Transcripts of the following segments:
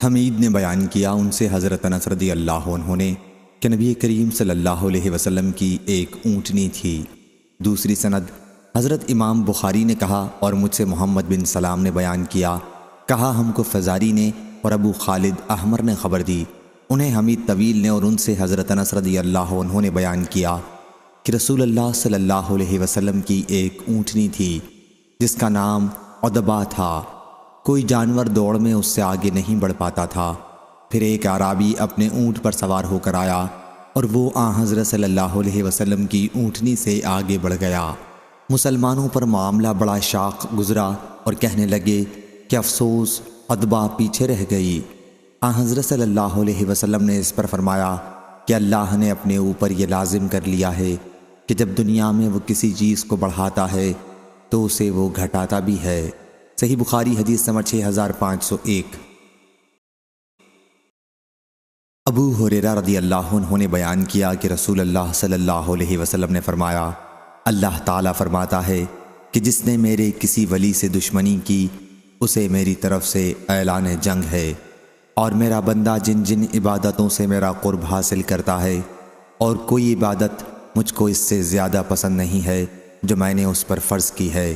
حمید نے بیان کیا ان سے حضرت انس رضی اللہ عنہ نے کہ نبی کریم صلی اللہ علیہ وسلم کی ایک اونٹنی تھی۔ دوسری سند حضرت امام بخاری نے کہا اور مجھ سے محمد بن سلام نے بیان کیا، کہا ہم کو فزاری نے اور ابو خالد احمر نے خبر دی، انہیں حمید طویل نے اور ان سے حضرت انس رضی اللہ عنہ نے بیان کیا کہ رسول اللہ صلی اللہ علیہ وسلم کی ایک اونٹنی تھی جس کا نام عدبہ تھا۔ کوئی جانور دوڑ میں اس سے آگے نہیں بڑھ پاتا تھا۔ پھر ایک اعرابی اپنے اونٹ پر سوار ہو کر آیا اور وہ حضرت صلی اللہ علیہ وسلم کی اونٹنی سے آگے بڑھ گیا۔ مسلمانوں پر معاملہ بڑا شاق گزرا اور کہنے لگے کہ افسوس، عدبہ پیچھے رہ گئی۔ حضرت صلی اللہ علیہ وسلم نے اس پر فرمایا کہ اللہ نے اپنے اوپر یہ لازم کر لیا ہے کہ جب دنیا میں وہ کسی چیز کو بڑھاتا ہے تو اسے وہ گھٹاتا بھی ہے۔ صحیح بخاری حدیث نمبر 6501۔ ابو ہریرہ رضی اللہ عنہ نے بیان کیا کہ رسول اللہ صلی اللہ علیہ وسلم نے فرمایا، اللہ تعالیٰ فرماتا ہے کہ جس نے میرے کسی ولی سے دشمنی کی اسے میری طرف سے اعلان جنگ ہے، اور میرا بندہ جن جن عبادتوں سے میرا قرب حاصل کرتا ہے اور کوئی عبادت مجھ کو اس سے زیادہ پسند نہیں ہے جو میں نے اس پر فرض کی ہے،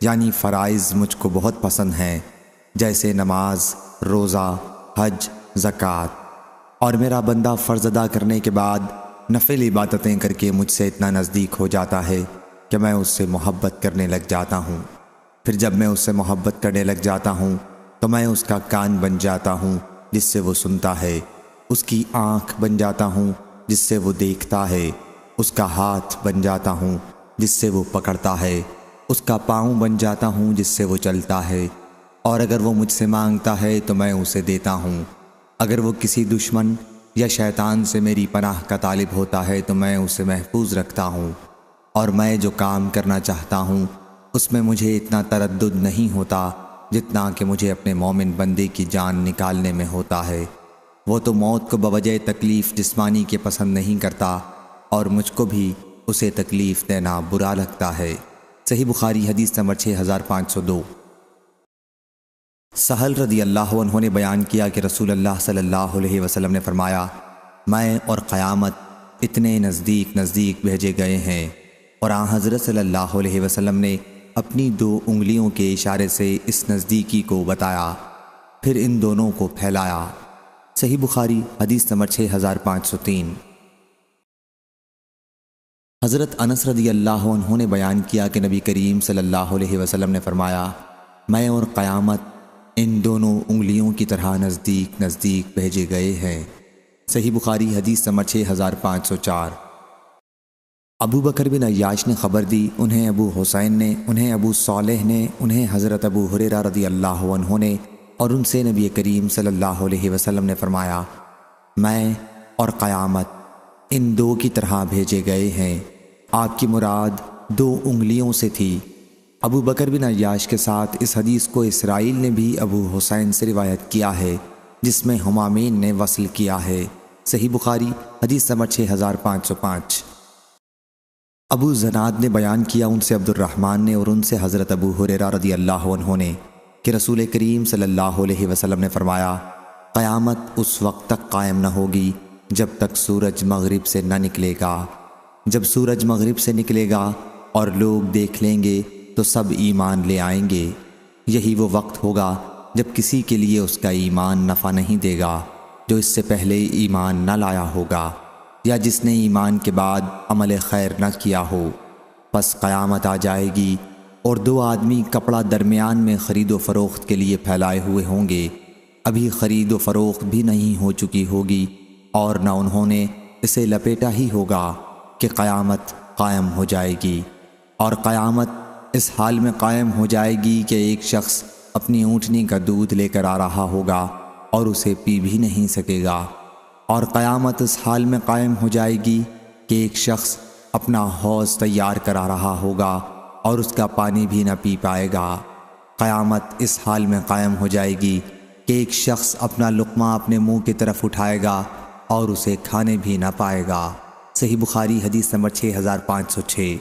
یعنی فرائض مجھ کو بہت پسند ہیں، جیسے نماز، روزہ، حج، زکوٰۃ، اور میرا بندہ فرض ادا کرنے کے بعد نفل عبادتیں کر کے مجھ سے اتنا نزدیک ہو جاتا ہے کہ میں اس سے محبت کرنے لگ جاتا ہوں۔ پھر جب میں اس سے محبت کرنے لگ جاتا ہوں تو میں اس کا کان بن جاتا ہوں جس سے وہ سنتا ہے، اس کی آنکھ بن جاتا ہوں جس سے وہ دیکھتا ہے، اس کا ہاتھ بن جاتا ہوں جس سے وہ پکڑتا ہے، اس کا پاؤں بن جاتا ہوں جس سے وہ چلتا ہے، اور اگر وہ مجھ سے مانگتا ہے تو میں اسے دیتا ہوں۔ اگر وہ کسی دشمن یا شیطان سے میری پناہ کا طالب ہوتا ہے تو میں اسے محفوظ رکھتا ہوں، اور میں جو کام کرنا چاہتا ہوں اس میں مجھے اتنا تردد نہیں ہوتا جتنا کہ مجھے اپنے مومن بندے کی جان نکالنے میں ہوتا ہے۔ وہ تو موت کو بوجہ تکلیف جسمانی کے پسند نہیں کرتا، اور مجھ کو بھی اسے تکلیف دینا برا لگتا ہے۔ صحیح بخاری حدیث نمبر 6502۔ سہل رضی اللہ عنہ نے بیان کیا کہ رسول اللہ صلی اللہ علیہ وسلم نے فرمایا، میں اور قیامت اتنے نزدیک نزدیک بھیجے گئے ہیں، اور حضرت صلی اللہ علیہ وسلم نے اپنی 2 انگلیوں کے اشارے سے اس نزدیکی کو بتایا، پھر ان دونوں کو پھیلایا۔ صحیح بخاری حدیث نمبر 6503۔ حضرت انس رضی اللہ عنہ نے بیان کیا کہ نبی کریم صلی اللہ علیہ وسلم نے فرمایا، میں اور قیامت ان دونوں انگلیوں کی طرح نزدیک نزدیک بھیجے گئے ہیں۔ صحیح بخاری حدیث نمبر 6504۔ ابو بکر بن عیاش نے خبر دی، انہیں ابو حسین نے، انہیں ابو صالح نے، انہیں حضرت ابو ہریرہ رضی اللہ عنہ نے، اور ان سے نبی کریم صلی اللہ علیہ وسلم نے فرمایا، میں اور قیامت ان 2 کی طرح بھیجے گئے ہیں۔ آپ کی مراد 2 انگلیوں سے تھی۔ ابو بکر بن عیاش کے ساتھ اس حدیث کو اسرائیل نے بھی ابو حسین سے روایت کیا ہے، جس میں حمامین نے وصل کیا ہے۔ صحیح بخاری حدیث نمبر 6505۔ ابو زناد نے بیان کیا ان سے عبد الرحمن نے اور ان سے حضرت ابو ہریرہ رضی اللہ عنہ نے کہ رسول کریم صلی اللہ علیہ وسلم نے فرمایا، قیامت اس وقت تک قائم نہ ہوگی جب تک سورج مغرب سے نہ نکلے گا۔ جب سورج مغرب سے نکلے گا اور لوگ دیکھ لیں گے تو سب ایمان لے آئیں گے۔ یہی وہ وقت ہوگا جب کسی کے لیے اس کا ایمان نفع نہیں دے گا جو اس سے پہلے ایمان نہ لایا ہوگا، یا جس نے ایمان کے بعد عمل خیر نہ کیا ہو۔ پس قیامت آ جائے گی اور 2 آدمی کپڑا درمیان میں خرید و فروخت کے لیے پھیلائے ہوئے ہوں گے، ابھی خرید و فروخت بھی نہیں ہو چکی ہوگی اور نہ انہوں نے اسے لپیٹا ہی ہوگا کہ قیامت قائم ہو جائے گی۔ اور قیامت اس حال میں قائم ہو جائے گی کہ ایک شخص اپنی اونٹنی کا دودھ لے کر آ رہا ہوگا اور اسے پی بھی نہیں سکے گا، اور قیامت اس حال میں قائم ہو جائے گی کہ ایک شخص اپنا حوض تیار کرا رہا ہوگا اور اس کا پانی بھی نہ پی پائے گا۔ قیامت اس حال میں قائم ہو جائے گی کہ ایک شخص اپنا لقمہ اپنے منہ کی طرف اٹھائے گا اور اسے کھانے بھی نہ پائے گا۔ صحیح بخاری حدیث نمبر 6506۔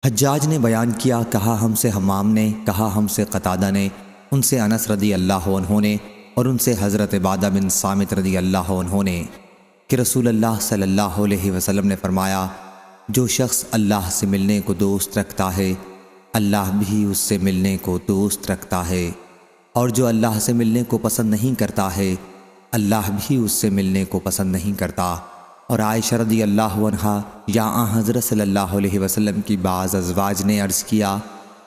حجاج نے بیان کیا، کہا ہم سے حمام نے، کہا ہم سے قتادہ نے، ان سے انس رضی اللہ عنہ نے اور ان سے حضرت عبادہ بن صامت رضی اللہ عنہ نے کہ رسول اللہ صلی اللہ علیہ وسلم نے فرمایا، جو شخص اللہ سے ملنے کو دوست رکھتا ہے اللہ بھی اس سے ملنے کو دوست رکھتا ہے، اور جو اللہ سے ملنے کو پسند نہیں کرتا ہے اللہ بھی اس سے ملنے کو پسند نہیں کرتا۔ اور عائشہ رضی اللہ عنہا یا حضرت صلی اللہ علیہ وسلم کی بعض ازواج نے عرض کیا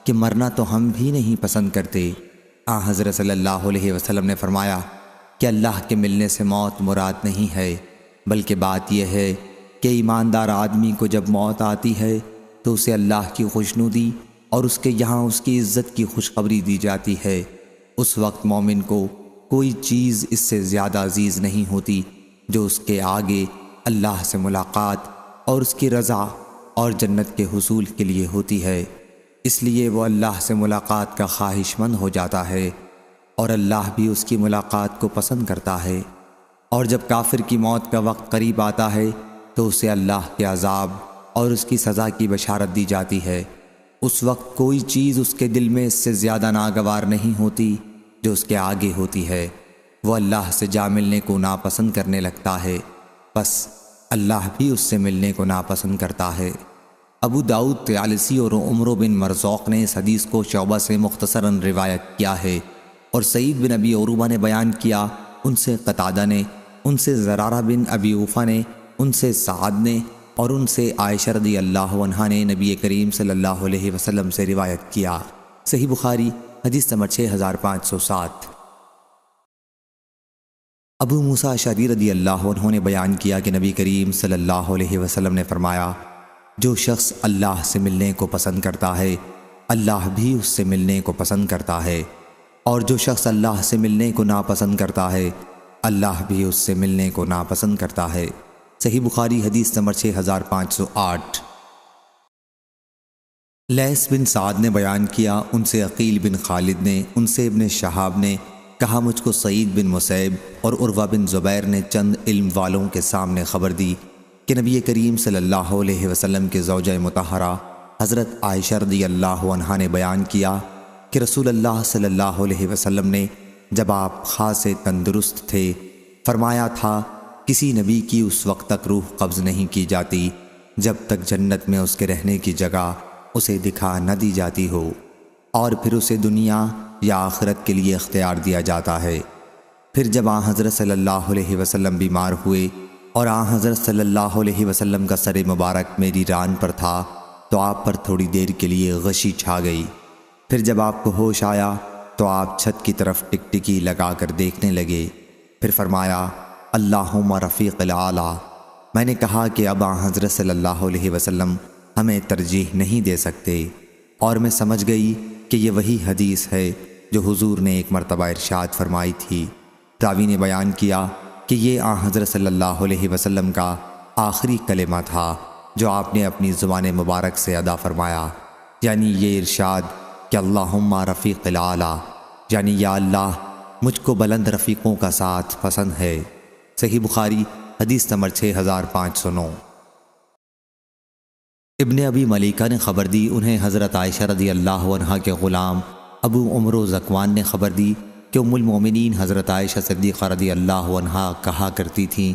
کہ مرنا تو ہم بھی نہیں پسند کرتے۔ حضرت صلی اللہ علیہ وسلم نے فرمایا کہ اللہ کے ملنے سے موت مراد نہیں ہے، بلکہ بات یہ ہے کہ ایماندار آدمی کو جب موت آتی ہے تو اسے اللہ کی خوشنودی اور اس کے یہاں اس کی عزت کی خوشخبری دی جاتی ہے۔ اس وقت مومن کو کوئی چیز اس سے زیادہ عزیز نہیں ہوتی جو اس کے آگے اللہ سے ملاقات اور اس کی رضا اور جنت کے حصول کے لیے ہوتی ہے۔ اس لیے وہ اللہ سے ملاقات کا خواہش مند ہو جاتا ہے اور اللہ بھی اس کی ملاقات کو پسند کرتا ہے۔ اور جب کافر کی موت کا وقت قریب آتا ہے تو اسے اللہ کے عذاب اور اس کی سزا کی بشارت دی جاتی ہے۔ اس وقت کوئی چیز اس کے دل میں اس سے زیادہ ناگوار نہیں ہوتی جو اس کے آگے ہوتی ہے۔ وہ اللہ سے جا ملنے کو ناپسند کرنے لگتا ہے، بس اللہ بھی اس سے ملنے کو ناپسند کرتا ہے۔ ابو داؤد طیالسی اور عمر بن مرزوق نے اس حدیث کو شعبہ سے مختصراً روایت کیا ہے، اور سعید بن ابی عروبہ نے بیان کیا، ان سے قتادہ نے، ان سے زرارہ بن ابی اوفا نے، ان سے سعد نے، اور ان سے عائشہ رضی اللہ عنہا نے نبی کریم صلی اللہ علیہ وسلم سے روایت کیا۔ صحیح بخاری حدیث نمبر 6507۔ ابو موسیٰ اشعری رضی اللہ عنہ نے بیان کیا کہ نبی کریم صلی اللہ علیہ وسلم نے فرمایا، جو شخص اللہ سے ملنے کو پسند کرتا ہے اللہ بھی اس سے ملنے کو پسند کرتا ہے، اور جو شخص اللہ سے ملنے کو ناپسند کرتا ہے اللہ بھی اس سے ملنے کو ناپسند کرتا ہے۔ صحیح بخاری حدیث نمبر 6508۔ لیث بن سعد نے بیان کیا، ان سے عقیل بن خالد نے، ان سے ابن شہاب نے کہا، مجھ کو سعید بن مسیب اور عروہ بن زبیر نے چند علم والوں کے سامنے خبر دی کہ نبی کریم صلی اللہ علیہ وسلم کے زوجہ مطہرہ حضرت عائشہ رضی اللہ عنہا نے بیان کیا کہ رسول اللہ صلی اللہ علیہ وسلم نے جب آپ خاصے تندرست تھے فرمایا تھا، کسی نبی کی اس وقت تک روح قبض نہیں کی جاتی جب تک جنت میں اس کے رہنے کی جگہ اسے دکھا نہ دی جاتی ہو، اور پھر اسے دنیا یا آخرت کے لیے اختیار دیا جاتا ہے۔ پھر جب حضرت صلی اللہ علیہ وسلم بیمار ہوئے اور حضرت صلی اللہ علیہ وسلم کا سر مبارک میری ران پر تھا تو آپ پر تھوڑی دیر کے لیے غشی چھا گئی۔ پھر جب آپ کو ہوش آیا تو آپ چھت کی طرف ٹکٹکی لگا کر دیکھنے لگے۔ پھر فرمایا، اللہم رفیق الاعلیٰ۔ میں نے کہا کہ اب حضرت صلی اللہ علیہ وسلم ہمیں ترجیح نہیں دے سکتے، اور میں سمجھ گئی کہ یہ وہی حدیث ہے جو حضور نے ایک مرتبہ ارشاد فرمائی تھی۔ راوی نے بیان کیا کہ یہ حضرت صلی اللہ علیہ وسلم کا آخری کلمہ تھا جو آپ نے اپنی زبان مبارک سے ادا فرمایا، یعنی یہ ارشاد کہ اللہم رفیق الاعلیٰ، یعنی یا اللہ مجھ کو بلند رفیقوں کا ساتھ پسند ہے۔ صحیح بخاری حدیث نمبر 6509۔ ابن ابی ملیکہ نے خبر دی، انہیں حضرت عائشہ رضی اللہ عنہا کے غلام ابو عمرو زکوان نے خبر دی کہ ام المومنین حضرت عائشہ صدیقہ رضی اللہ عنہا کہا کرتی تھیں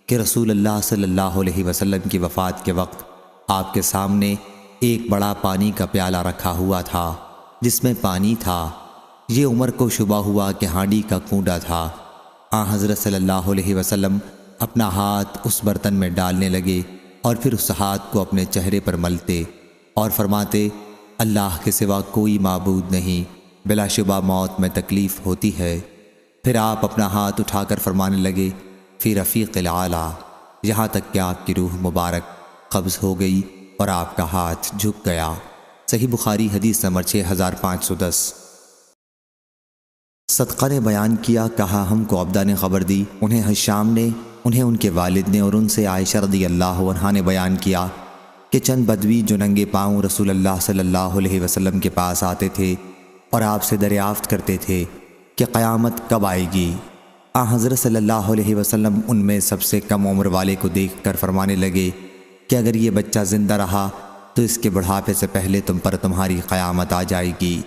کہ رسول اللہ صلی اللہ علیہ وسلم کی وفات کے وقت آپ کے سامنے ایک بڑا پانی کا پیالہ رکھا ہوا تھا جس میں پانی تھا۔ یہ عمر کو شبہ ہوا کہ ہانڈی کا کونڈا تھا۔ حضرت صلی اللہ علیہ وسلم اپنا ہاتھ اس برتن میں ڈالنے لگے اور پھر اس ہاتھ کو اپنے چہرے پر ملتے اور فرماتے، اللہ کے سوا کوئی معبود نہیں، بلا شبہ موت میں تکلیف ہوتی ہے۔ پھر آپ اپنا ہاتھ اٹھا کر فرمانے لگے، فی رفیق الاعلیٰ، یہاں تک کہ آپ کی روح مبارک قبض ہو گئی اور آپ کا ہاتھ جھک گیا۔ صحیح بخاری حدیث نمبر 6510۔ صدقہ نے بیان کیا، کہا ہم کو عبدہ نے خبر دی، انہیں حشام نے، انہیں ان کے والد نے، اور ان سے عائشہ رضی اللہ عنہا نے بیان کیا کہ چند بدوی جو ننگے پاؤں رسول اللہ صلی اللہ علیہ وسلم کے پاس آتے تھے اور آپ سے دریافت کرتے تھے کہ قیامت کب آئے گی۔ حضرت صلی اللہ علیہ وسلم ان میں سب سے کم عمر والے کو دیکھ کر فرمانے لگے کہ اگر یہ بچہ زندہ رہا تو اس کے بڑھاپے سے پہلے تم پر تمہاری قیامت آ جائے گی۔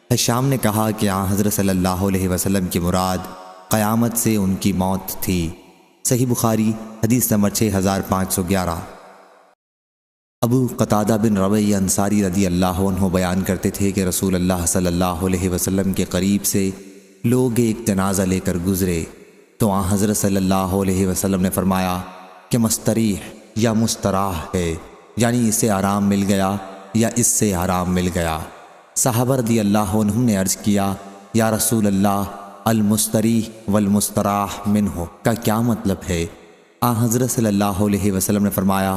حشام نے کہا کہ حضرت صلی اللہ علیہ وسلم کی مراد قیامت سے ان کی موت تھی۔ صحیح بخاری حدیث نمبر 6511۔ ابو قتادہ بن ربیع انصاری رضی اللہ عنہ بیان کرتے تھے کہ رسول اللہ صلی اللہ علیہ وسلم کے قریب سے لوگ ایک جنازہ لے کر گزرے تو حضرت صلی اللہ علیہ وسلم نے فرمایا کہ مستریح یا مستراح ہے، یعنی اسے آرام مل گیا یا اس سے آرام مل گیا۔ صحابہ رضی اللہ عنہم نے عرض کیا یا رسول اللہ المستریح والمستراح منہ کا کیا مطلب ہے؟ حضرت صلی اللہ علیہ وسلم نے فرمایا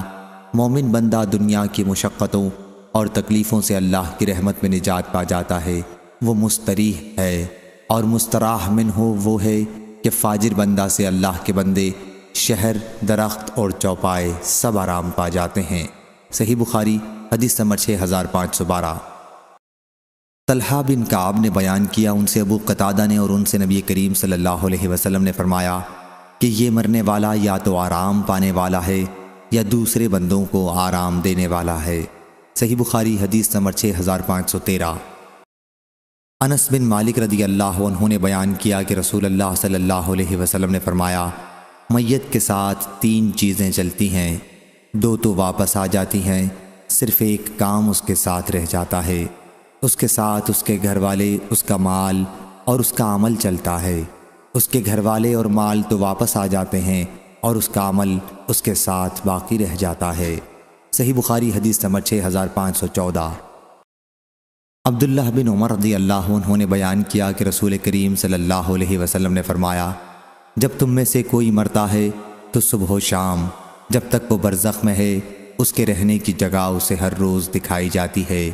مومن بندہ دنیا کی مشقتوں اور تکلیفوں سے اللہ کی رحمت میں نجات پا جاتا ہے، وہ مستریح ہے، اور مستراح منہ وہ ہے کہ فاجر بندہ سے اللہ کے بندے شہر، درخت اور چوپائے سب آرام پا جاتے ہیں۔ صحیح بخاری حدیث نمبر 6512۔ طلحہ بن کعب نے بیان کیا ان سے ابو قتادہ نے اور ان سے نبی کریم صلی اللہ علیہ وسلم نے فرمایا کہ یہ مرنے والا یا تو آرام پانے والا ہے یا دوسرے بندوں کو آرام دینے والا ہے۔ صحیح بخاری حدیث نمبر 6513۔ انس بن مالک رضی اللہ عنہ نے بیان کیا کہ رسول اللہ صلی اللہ علیہ وسلم نے فرمایا میت کے ساتھ 3 چیزیں چلتی ہیں، 2 تو واپس آ جاتی ہیں، صرف ایک کام اس کے ساتھ رہ جاتا ہے، اس کے ساتھ اس کے گھر والے، اس کا مال اور اس کا عمل چلتا ہے۔ اس کے گھر والے اور مال تو واپس آ جاتے ہیں اور اس کا عمل اس کے ساتھ باقی رہ جاتا ہے۔ صحیح بخاری حدیث نمبر 6514۔ عبداللہ بن عمر رضی اللہ عنہ نے بیان کیا کہ رسول کریم صلی اللہ علیہ وسلم نے فرمایا جب تم میں سے کوئی مرتا ہے تو صبح و شام جب تک وہ برزخ میں ہے اس کے رہنے کی جگہ اسے ہر روز دکھائی جاتی ہے،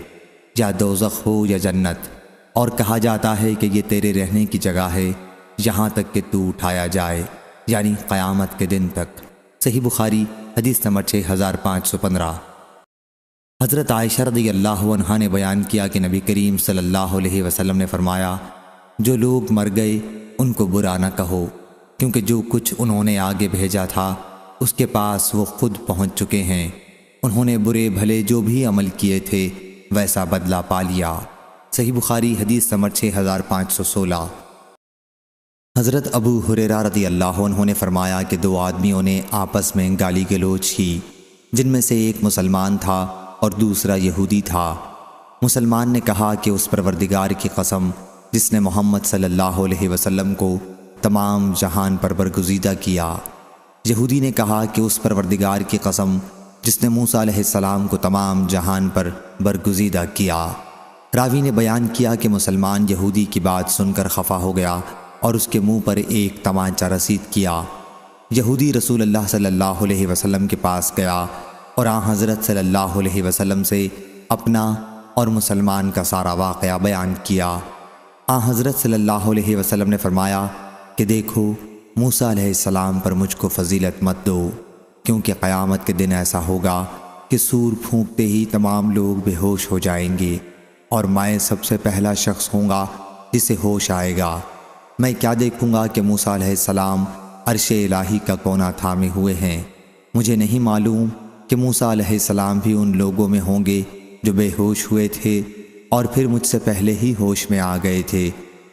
یا دوزخ ہو یا جنت، اور کہا جاتا ہے کہ یہ تیرے رہنے کی جگہ ہے یہاں تک کہ تو اٹھایا جائے، یعنی قیامت کے دن تک۔ صحیح بخاری حدیث نمبر 6515۔ حضرت عائشہ رضی اللہ عنہا نے بیان کیا کہ نبی کریم صلی اللہ علیہ وسلم نے فرمایا جو لوگ مر گئے ان کو برا نہ کہو، کیونکہ جو کچھ انہوں نے آگے بھیجا تھا اس کے پاس وہ خود پہنچ چکے ہیں، انہوں نے برے بھلے جو بھی عمل کیے تھے ویسا بدلہ پا لیا۔ صحیح بخاری حدیث نمبر 6516۔ حضرت ابو ہریرہ رضی اللہ عنہ نے فرمایا کہ 2 آدمیوں نے آپس میں گالی گلوچ کی، جن میں سے ایک مسلمان تھا اور دوسرا یہودی تھا۔ مسلمان نے کہا کہ اس پروردگار کی قسم جس نے محمد صلی اللہ علیہ وسلم کو تمام جہان پر برگزیدہ کیا۔ یہودی نے کہا کہ اس پروردگار کی قسم جس نے موسیٰ علیہ السلام کو تمام جہان پر برگزیدہ کیا۔ راوی نے بیان کیا کہ مسلمان یہودی کی بات سن کر خفا ہو گیا اور اس کے منہ پر ایک تمانچہ رسید کیا۔ یہودی رسول اللہ صلی اللہ علیہ وسلم کے پاس گیا اور حضرت صلی اللہ علیہ وسلم سے اپنا اور مسلمان کا سارا واقعہ بیان کیا۔ حضرت صلی اللہ علیہ وسلم نے فرمایا کہ دیکھو موسیٰ علیہ السلام پر مجھ کو فضیلت مت دو، کیونکہ قیامت کے دن ایسا ہوگا کہ سور پھونکتے ہی تمام لوگ بے ہوش ہو جائیں گے اور میں سب سے پہلا شخص ہوں گا جسے ہوش آئے گا۔ میں کیا دیکھوں گا کہ موسیٰ علیہ السلام عرش الہی کا کونا تھامے ہوئے ہیں۔ مجھے نہیں معلوم کہ موسیٰ علیہ السلام بھی ان لوگوں میں ہوں گے جو بے ہوش ہوئے تھے اور پھر مجھ سے پہلے ہی ہوش میں آ گئے تھے،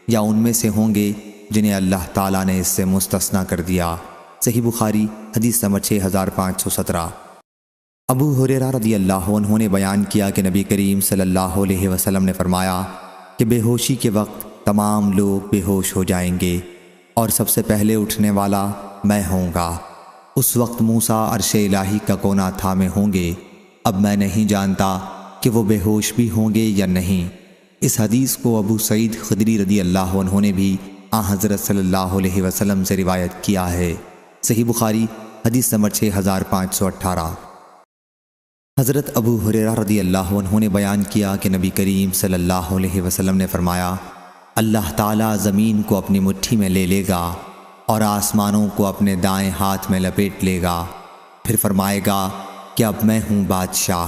یا ان میں سے ہوں گے جنہیں اللہ تعالیٰ نے اس سے مستثنیٰ کر دیا۔ صحیح بخاری حدیث نمبر 6517۔ ابو ہریرہ رضی اللہ عنہ نے بیان کیا کہ نبی کریم صلی اللہ علیہ وسلم نے فرمایا کہ بے ہوشی کے وقت تمام لوگ بے ہوش ہو جائیں گے اور سب سے پہلے اٹھنے والا میں ہوں گا۔ اس وقت موسیٰ عرش الہی کا کونا تھامے ہوں گے۔ اب میں نہیں جانتا کہ وہ بے ہوش بھی ہوں گے یا نہیں۔ اس حدیث کو ابو سعید خدری رضی اللہ عنہ نے بھی حضرت صلی اللہ علیہ وسلم سے روایت کیا ہے۔ صحیح بخاری حدیث نمبر 6518۔ حضرت ابو ہریرہ رضی اللہ عنہ نے بیان کیا کہ نبی کریم صلی اللہ علیہ وسلم نے فرمایا اللہ تعالیٰ زمین کو اپنی مٹھی میں لے لے گا اور آسمانوں کو اپنے دائیں ہاتھ میں لپیٹ لے گا، پھر فرمائے گا کہ اب میں ہوں بادشاہ،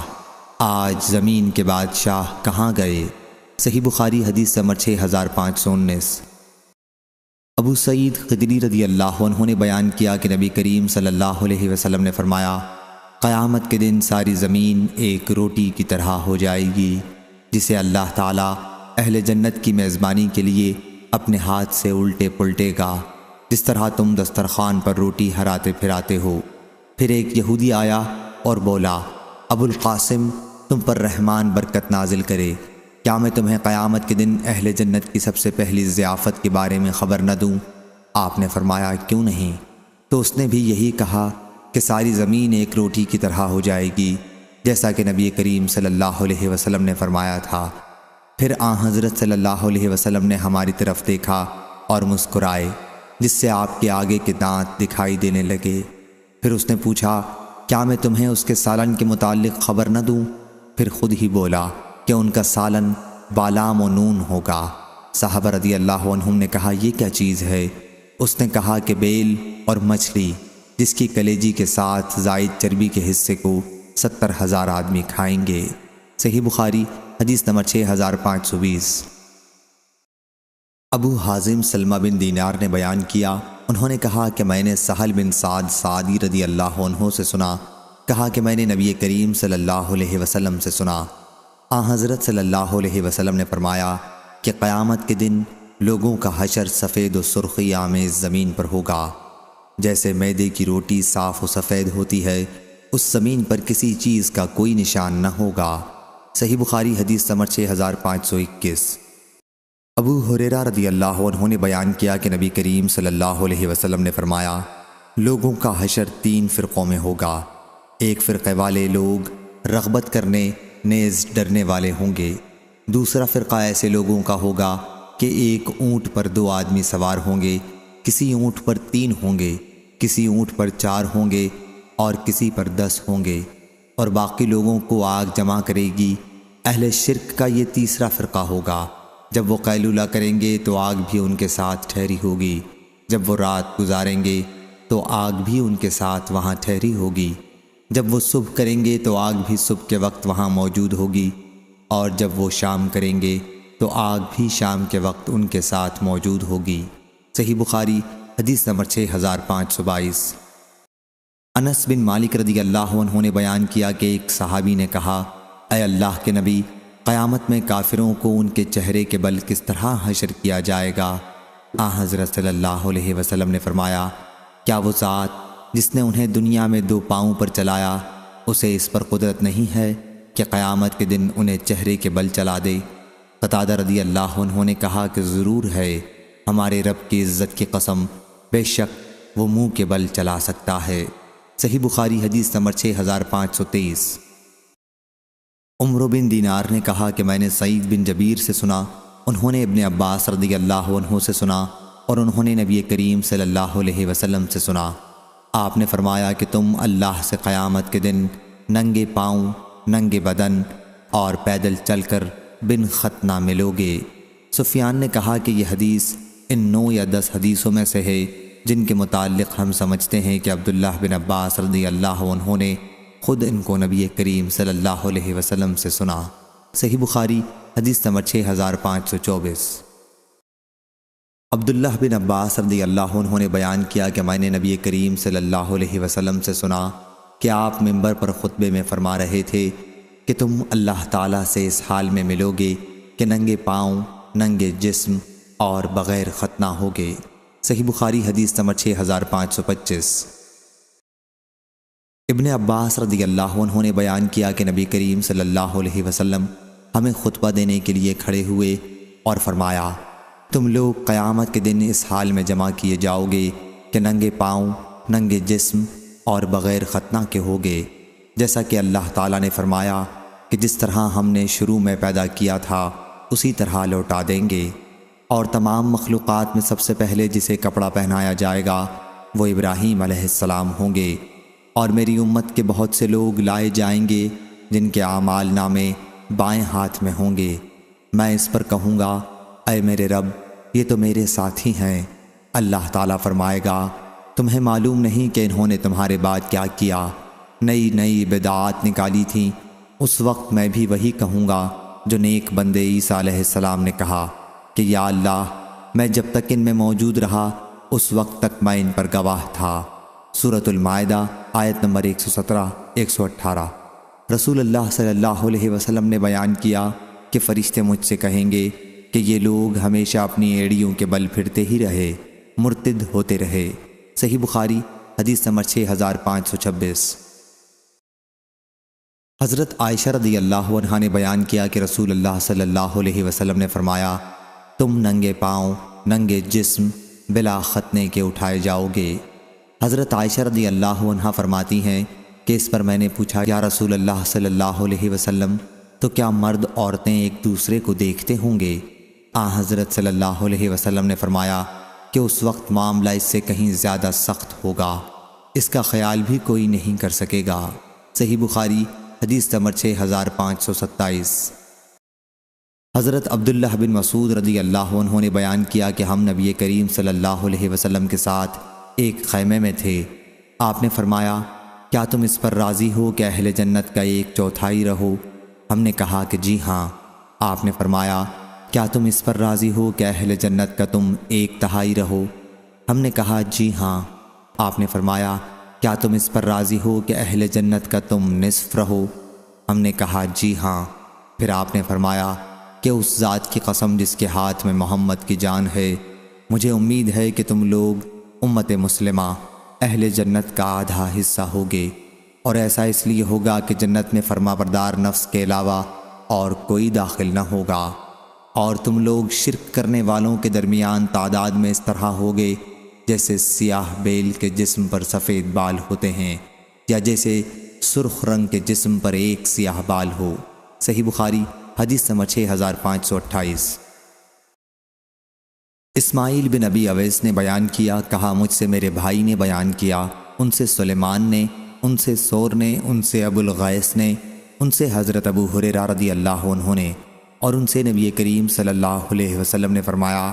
آج زمین کے بادشاہ کہاں گئے؟ صحیح بخاری حدیث نمبر 6519۔ ابو سعید خدری رضی اللہ عنہ نے بیان کیا کہ نبی کریم صلی اللہ علیہ وسلم نے فرمایا قیامت کے دن ساری زمین ایک روٹی کی طرح ہو جائے گی جسے اللہ تعالیٰ اہل جنت کی میزبانی کے لیے اپنے ہاتھ سے الٹے پلٹے گا، جس طرح تم دسترخوان پر روٹی ہراتے پھراتے ہو۔ پھر ایک یہودی آیا اور بولا، ابو القاسم، تم پر رحمان برکت نازل کرے، کیا میں تمہیں قیامت کے دن اہل جنت کی سب سے پہلی ضیافت کے بارے میں خبر نہ دوں؟ آپ نے فرمایا، کیوں نہیں؟ تو اس نے بھی یہی کہا کہ ساری زمین ایک روٹی کی طرح ہو جائے گی، جیسا کہ نبی کریم صلی اللہ علیہ وسلم نے فرمایا تھا۔ پھر حضرت صلی اللہ علیہ وسلم نے ہماری طرف دیکھا اور مسکرائے، جس سے آپ کے آگے کے دانت دکھائی دینے لگے۔ پھر اس نے پوچھا، کیا میں تمہیں اس کے سالن کے متعلق خبر نہ دوں؟ پھر خود ہی بولا کہ ان کا سالن بالام و نون ہوگا۔ صحابہ رضی اللہ عنہم نے کہا، یہ کیا چیز ہے؟ اس نے کہا کہ بیل اور مچھلی، جس کی کلیجی کے ساتھ زائد چربی کے حصے کو 70,000 آدمی کھائیں گے۔ صحیح بخاری حدیث نمبر 6520۔ ابو حازم سلمہ بن دینار نے بیان کیا، انہوں نے کہا کہ میں نے سہل بن سعد سعدی رضی اللہ عنہ سے سنا، کہا کہ میں نے نبی کریم صلی اللہ علیہ وسلم سے سنا، حضرت صلی اللہ علیہ وسلم نے فرمایا کہ قیامت کے دن لوگوں کا حشر سفید و سرخی آمیز زمین پر ہوگا، جیسے میدے کی روٹی صاف و سفید ہوتی ہے، اس زمین پر کسی چیز کا کوئی نشان نہ ہوگا۔ صحیح بخاری حدیث نمبر 6521۔ ابو ہریرہ رضی اللہ عنہ نے بیان کیا کہ نبی کریم صلی اللہ علیہ وسلم نے فرمایا، لوگوں کا حشر 3 فرقوں میں ہوگا۔ ایک فرقے والے لوگ رغبت کرنے نیز ڈرنے والے ہوں گے، دوسرا فرقہ ایسے لوگوں کا ہوگا کہ ایک اونٹ پر 2 آدمی سوار ہوں گے، کسی اونٹ پر 3 ہوں گے، کسی اونٹ پر 4 ہوں گے اور کسی پر 10 ہوں گے، اور باقی لوگوں کو آگ جمع کرے گی۔ اہل شرک کا یہ تیسرا فرقہ ہوگا، جب وہ قیلولہ کریں گے تو آگ بھی ان کے ساتھ ٹھہری ہوگی، جب وہ رات گزاریں گے تو آگ بھی ان کے ساتھ وہاں ٹھہری ہوگی، جب وہ صبح کریں گے تو آگ بھی صبح کے وقت وہاں موجود ہوگی، اور جب وہ شام کریں گے تو آگ بھی شام کے وقت ان کے ساتھ موجود ہوگی۔ صحیح بخاری حدیث نمبر 6522۔ انس بن مالک رضی اللہ عنہ نے بیان کیا کہ ایک صحابی نے کہا، اے اللہ کے نبی، قیامت میں کافروں کو ان کے چہرے کے بل کس طرح حشر کیا جائے گا؟ حضرت صلی اللہ علیہ وسلم نے فرمایا، کیا وہ ذات جس نے انہیں دنیا میں 2 پاؤں پر چلایا، اسے اس پر قدرت نہیں ہے کہ قیامت کے دن انہیں چہرے کے بل چلا دے؟ قتادہ رضی اللہ عنہ نے کہا کہ ضرور ہے، ہمارے رب کی عزت کی قسم، بے شک وہ منہ کے بل چلا سکتا ہے۔ صحیح بخاری حدیث نمبر 6523۔ عمر بن دینار نے کہا کہ میں نے سعید بن جبیر سے سنا، انہوں نے ابن عباس رضی اللہ عنہ سے سنا، اور انہوں نے نبی کریم صلی اللہ علیہ وسلم سے سنا۔ آپ نے فرمایا کہ تم اللہ سے قیامت کے دن ننگے پاؤں، ننگے بدن اور پیدل چل کر بن ختنہ ملو گے۔ سفیان نے کہا کہ یہ حدیث ان 9 یا 10 حدیثوں میں سے ہے جن کے متعلق ہم سمجھتے ہیں کہ عبداللہ بن عباس رضی اللہ عنہ نے خود ان کو نبی کریم صلی اللہ علیہ وسلم سے سنا۔ صحیح بخاری حدیث نمبر 6524۔ عبداللہ بن عباس رضی اللہ عنہ نے بیان کیا کہ میں نے نبی کریم صلی اللہ علیہ وسلم سے سنا کہ آپ منبر پر خطبے میں فرما رہے تھے کہ تم اللہ تعالیٰ سے اس حال میں ملو گے کہ ننگے پاؤں، ننگے جسم اور بغیر ختنہ ہوگے۔ صحیح بخاری حدیث نمبر 6525۔ ابن عباس رضی اللہ عنہ نے بیان کیا کہ نبی کریم صلی اللہ علیہ وسلم ہمیں خطبہ دینے کے لیے کھڑے ہوئے اور فرمایا، تم لوگ قیامت کے دن اس حال میں جمع کیے جاؤ گے کہ ننگے پاؤں، ننگے جسم اور بغیر ختنہ کے ہوگے، جیسا کہ اللہ تعالیٰ نے فرمایا کہ جس طرح ہم نے شروع میں پیدا کیا تھا اسی طرح لوٹا دیں گے۔ اور تمام مخلوقات میں سب سے پہلے جسے کپڑا پہنایا جائے گا وہ ابراہیم علیہ السلام ہوں گے، اور میری امت کے بہت سے لوگ لائے جائیں گے جن کے اعمال نامے بائیں ہاتھ میں ہوں گے۔ میں اس پر کہوں گا، اے میرے رب، یہ تو میرے ساتھی ہیں۔ اللہ تعالیٰ فرمائے گا، تمہیں معلوم نہیں کہ انہوں نے تمہارے بعد کیا کیا، نئی نئی بدعات نکالی تھیں۔ اس وقت میں بھی وہی کہوں گا جو نیک بندے عیسیٰ علیہ السلام نے کہا کہ یا اللہ، میں جب تک ان میں موجود رہا اس وقت تک میں ان پر گواہ تھا۔ سورۃ المائدہ آیت نمبر 117-118۔ رسول اللہ صلی اللہ علیہ وسلم نے بیان کیا کہ فرشتے مجھ سے کہیں گے، کہ یہ لوگ ہمیشہ اپنی ایڑیوں کے بل پھرتے ہی رہے، مرتد ہوتے رہے۔ صحیح بخاری حدیث نمبر 6526۔ حضرت عائشہ رضی اللہ عنہا نے بیان کیا کہ رسول اللہ صلی اللہ علیہ وسلم نے فرمایا، تم ننگے پاؤں، ننگے جسم بلا ختنے کے اٹھائے جاؤ گے۔ حضرت عائشہ رضی اللہ عنہا فرماتی ہیں کہ اس پر میں نے پوچھا، یا رسول اللہ صلی اللہ علیہ وسلم، تو کیا مرد عورتیں ایک دوسرے کو دیکھتے ہوں گے؟ حضرت صلی اللہ علیہ وسلم نے فرمایا کہ اس وقت معاملہ اس سے کہیں زیادہ سخت ہوگا، اس کا خیال بھی کوئی نہیں کر سکے گا۔ صحیح بخاری حدیث نمبر 6527۔ حضرت عبداللہ بن مسعود رضی اللہ عنہ نے بیان کیا کہ ہم نبی کریم صلی اللہ علیہ وسلم کے ساتھ ایک خیمے میں تھے۔ آپ نے فرمایا، کیا تم اس پر راضی ہو کہ اہل جنت کا 1/4 رہو؟ ہم نے کہا کہ جی ہاں۔ آپ نے فرمایا، کیا تم اس پر راضی ہو کہ اہل جنت کا تم 1/3 رہو؟ ہم نے کہا جی ہاں۔ آپ نے فرمایا، کیا تم اس پر راضی ہو کہ اہل جنت کا تم نصف رہو؟ ہم نے کہا جی ہاں۔ پھر آپ نے فرمایا کہ اس ذات کی قسم جس کے ہاتھ میں محمد کی جان ہے، مجھے امید ہے کہ تم لوگ امت مسلمہ اہل جنت کا آدھا حصہ ہوگے، اور ایسا اس لیے ہوگا کہ جنت میں فرما بردار نفس کے علاوہ اور کوئی داخل نہ ہوگا، اور تم لوگ شرک کرنے والوں کے درمیان تعداد میں اس طرح ہوگے جیسے سیاہ بیل کے جسم پر سفید بال ہوتے ہیں، یا جیسے سرخ رنگ کے جسم پر ایک سیاہ بال ہو۔ صحیح بخاری حدیث نمبر 6528۔ اسماعیل بن ابی اویس نے بیان کیا، کہا مجھ سے میرے بھائی نے بیان کیا، ان سے سلیمان نے، ان سے سور نے، ان سے ابو الغیث نے، ان سے حضرت ابو ہریرہ رضی اللہ عنہ نے، اور ان سے نبی کریم صلی اللہ علیہ وسلم نے فرمایا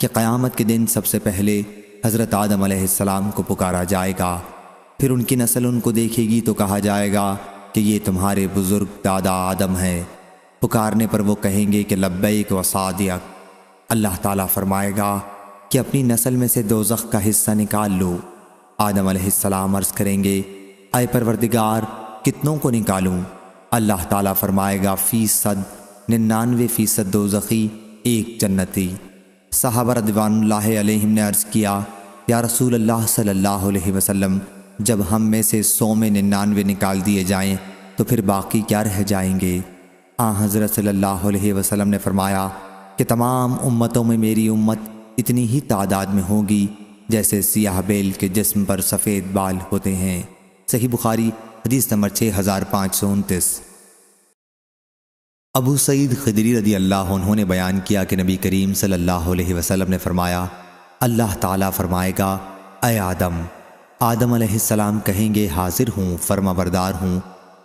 کہ قیامت کے دن سب سے پہلے حضرت آدم علیہ السلام کو پکارا جائے گا، پھر ان کی نسل ان کو دیکھے گی تو کہا جائے گا کہ یہ تمہارے بزرگ دادا آدم ہے۔ پکارنے پر وہ کہیں گے کہ لبیک و صادق۔ اللہ تعالیٰ فرمائے گا کہ اپنی نسل میں سے دوزخ کا حصہ نکال لو۔ آدم علیہ السلام عرض کریں گے، اے پروردگار، کتنوں کو نکالوں؟ اللہ تعالیٰ فرمائے گا 99% دوزخی، 1 جنتی۔ صحابہ رضوان اللہ علیہم نے عرض کیا، یا رسول اللہ صلی اللہ علیہ وسلم، جب ہم میں سے 100 میں 99 نکال دیے جائیں تو پھر باقی کیا رہ جائیں گے؟ حضرت صلی اللہ علیہ وسلم نے فرمایا کہ تمام امتوں میں میری امت اتنی ہی تعداد میں ہوگی جیسے سیاہ بیل کے جسم پر سفید بال ہوتے ہیں۔ صحیح بخاری حدیث نمبر 6529۔ ابو سعید خدری رضی اللہ عنہ نے بیان کیا کہ نبی کریم صلی اللہ علیہ وسلم نے فرمایا، اللہ تعالیٰ فرمائے گا، اے آدم۔ آدم علیہ السلام کہیں گے، حاضر ہوں، فرما بردار ہوں،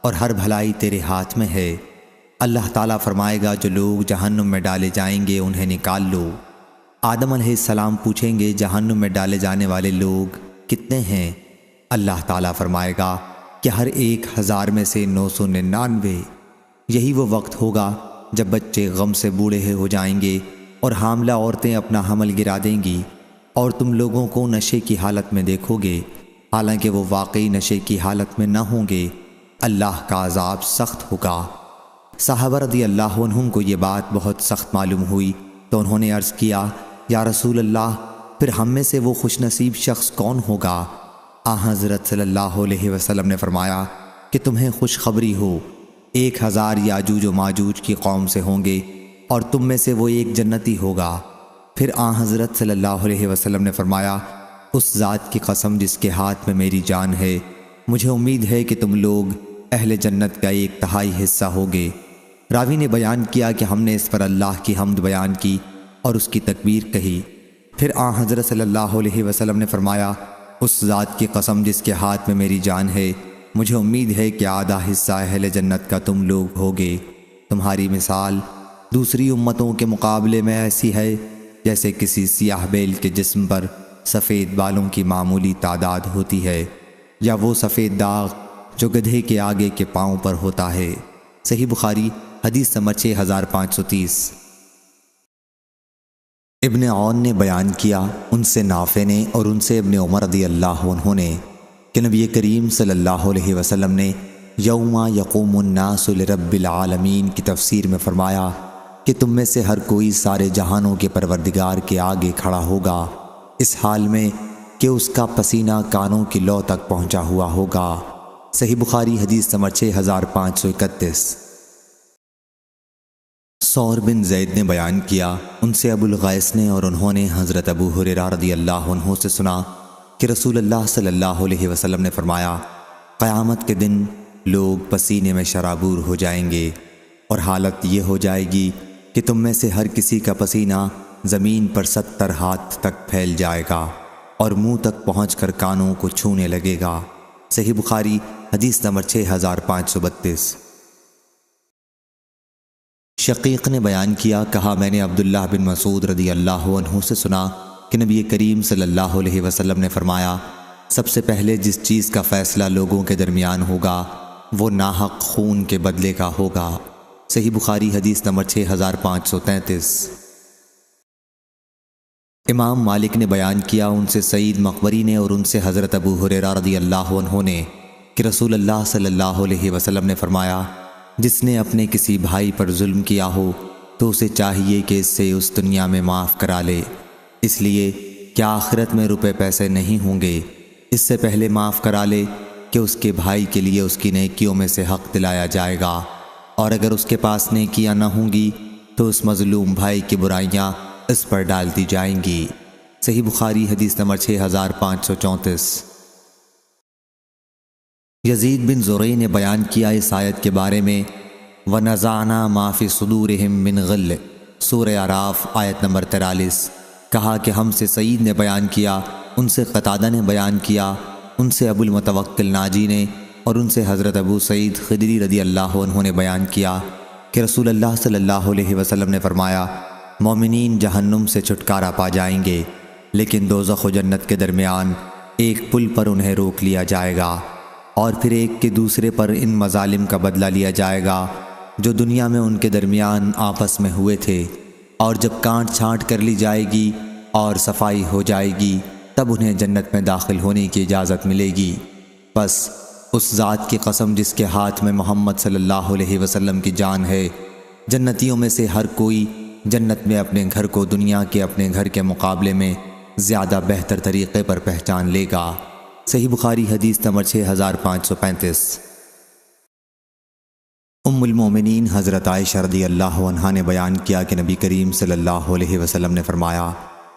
اور ہر بھلائی تیرے ہاتھ میں ہے۔ اللہ تعالیٰ فرمائے گا، جو لوگ جہنم میں ڈالے جائیں گے انہیں نکال لو۔ آدم علیہ السلام پوچھیں گے، جہنم میں ڈالے جانے والے لوگ کتنے ہیں؟ اللہ تعالیٰ فرمائے گا کہ ہر 1000 میں سے 999۔ یہی وہ وقت ہوگا جب بچے غم سے بوڑھے ہو جائیں گے اور حاملہ عورتیں اپنا حمل گرا دیں گی، اور تم لوگوں کو نشے کی حالت میں دیکھو گے، حالانکہ وہ واقعی نشے کی حالت میں نہ ہوں گے۔ اللہ کا عذاب سخت ہوگا۔ صحابہ رضی اللہ عنہم کو یہ بات بہت سخت معلوم ہوئی تو انہوں نے عرض کیا، یا رسول اللہ، پھر ہم میں سے وہ خوش نصیب شخص کون ہوگا؟ حضرت صلی اللہ علیہ وسلم نے فرمایا کہ تمہیں خوشخبری ہو، 1000 یاجوج و ماجوج کی قوم سے ہوں گے اور تم میں سے وہ 1 جنتی ہوگا۔ پھر حضرت صلی اللہ علیہ وسلم نے فرمایا، اس ذات کی قسم جس کے ہاتھ میں میری جان ہے، مجھے امید ہے کہ تم لوگ اہل جنت کا 1/3 حصہ ہوگے۔ راوی نے بیان کیا کہ ہم نے اس پر اللہ کی حمد بیان کی اور اس کی تکبیر کہی۔ پھر حضرت صلی اللہ علیہ وسلم نے فرمایا، اس ذات کی قسم جس کے ہاتھ میں میری جان ہے، مجھے امید ہے کہ آدھا حصہ اہل جنت کا تم لوگ ہوگے۔ تمہاری مثال دوسری امتوں کے مقابلے میں ایسی ہے جیسے کسی سیاہ بیل کے جسم پر سفید بالوں کی معمولی تعداد ہوتی ہے، یا وہ سفید داغ جو گدھے کے آگے کے پاؤں پر ہوتا ہے۔ صحیح بخاری حدیث نمبر 6530۔ ابن عون نے بیان کیا، ان سے نافع نے اور ان سے ابن عمر رضی اللہ عنہ نے، کہ نبی کریم صلی اللہ علیہ وسلم نے یوم یقوم الناس لرب العالمین کی تفسیر میں فرمایا، کہ تم میں سے ہر کوئی سارے جہانوں کے پروردگار کے آگے کھڑا ہوگا اس حال میں کہ اس کا پسینہ کانوں کی لو تک پہنچا ہوا ہوگا۔ صحیح بخاری حدیث نمبر 6531۔ ثور بن زید نے بیان کیا، ان سے ابو الغیث نے اور انہوں نے حضرت ابو ہریرہ رضی اللہ عنہ سے سنا کہ رسول اللہ صلی اللہ علیہ وسلم نے فرمایا، قیامت کے دن لوگ پسینے میں شرابور ہو جائیں گے، اور حالت یہ ہو جائے گی کہ تم میں سے ہر کسی کا پسینہ زمین پر 70 ہاتھ تک پھیل جائے گا اور منہ تک پہنچ کر کانوں کو چھونے لگے گا۔ صحیح بخاری حدیث نمبر 6532۔ شقیق نے بیان کیا، کہا میں نے عبداللہ بن مسعود رضی اللہ عنہ سے سنا کہ نبی کریم صلی اللہ علیہ وسلم نے فرمایا، سب سے پہلے جس چیز کا فیصلہ لوگوں کے درمیان ہوگا وہ ناحق خون کے بدلے کا ہوگا۔ صحیح بخاری حدیث نمبر 6533۔ امام مالک نے بیان کیا، ان سے سعید مقبری نے اور ان سے حضرت ابو ہریرہ رضی اللہ عنہ نے کہ رسول اللہ صلی اللہ علیہ وسلم نے فرمایا، جس نے اپنے کسی بھائی پر ظلم کیا ہو تو اسے چاہیے کہ اس سے اس دنیا میں معاف کرا لے، اس لیے کہ آخرت میں روپے پیسے نہیں ہوں گے، اس سے پہلے معاف کرا لے کہ اس کے بھائی کے لیے اس کی نیکیوں میں سے حق دلایا جائے گا، اور اگر اس کے پاس نیکیاں نہ ہوں گی تو اس مظلوم بھائی کی برائیاں اس پر ڈال دی جائیں گی۔ صحیح بخاری حدیث نمبر 6534۔ یزید بن زرع نے بیان کیا اس آیت کے بارے میں، وَنَزَعْنَا مَا فِي صُدُورِهِم مِّن غِلٍّ، سورہ اعراف آیت نمبر 43۔ کہا کہ ہم سے سعید نے بیان کیا، ان سے قتادہ نے بیان کیا، ان سے ابو المتوکل ناجی نے اور ان سے حضرت ابو سعید خدری رضی اللہ عنہ نے بیان کیا کہ رسول اللہ صلی اللہ علیہ وسلم نے فرمایا، مومنین جہنم سے چھٹکارا پا جائیں گے، لیکن دوزخ و جنت کے درمیان ایک پل پر انہیں روک لیا جائے گا، اور پھر ایک کے دوسرے پر ان مظالم کا بدلہ لیا جائے گا جو دنیا میں ان کے درمیان آپس میں ہوئے تھے، اور جب کانٹ چھانٹ کر لی جائے گی اور صفائی ہو جائے گی تب انہیں جنت میں داخل ہونے کی اجازت ملے گی۔ بس اس ذات کی قسم جس کے ہاتھ میں محمد صلی اللہ علیہ وسلم کی جان ہے، جنتیوں میں سے ہر کوئی جنت میں اپنے گھر کو دنیا کے اپنے گھر کے مقابلے میں زیادہ بہتر طریقے پر پہچان لے گا۔ صحیح بخاری حدیث نمبر 6535۔ ام المومنین حضرت عائشہ رضی اللہ عنہا نے بیان کیا کہ نبی کریم صلی اللہ علیہ وسلم نے فرمایا،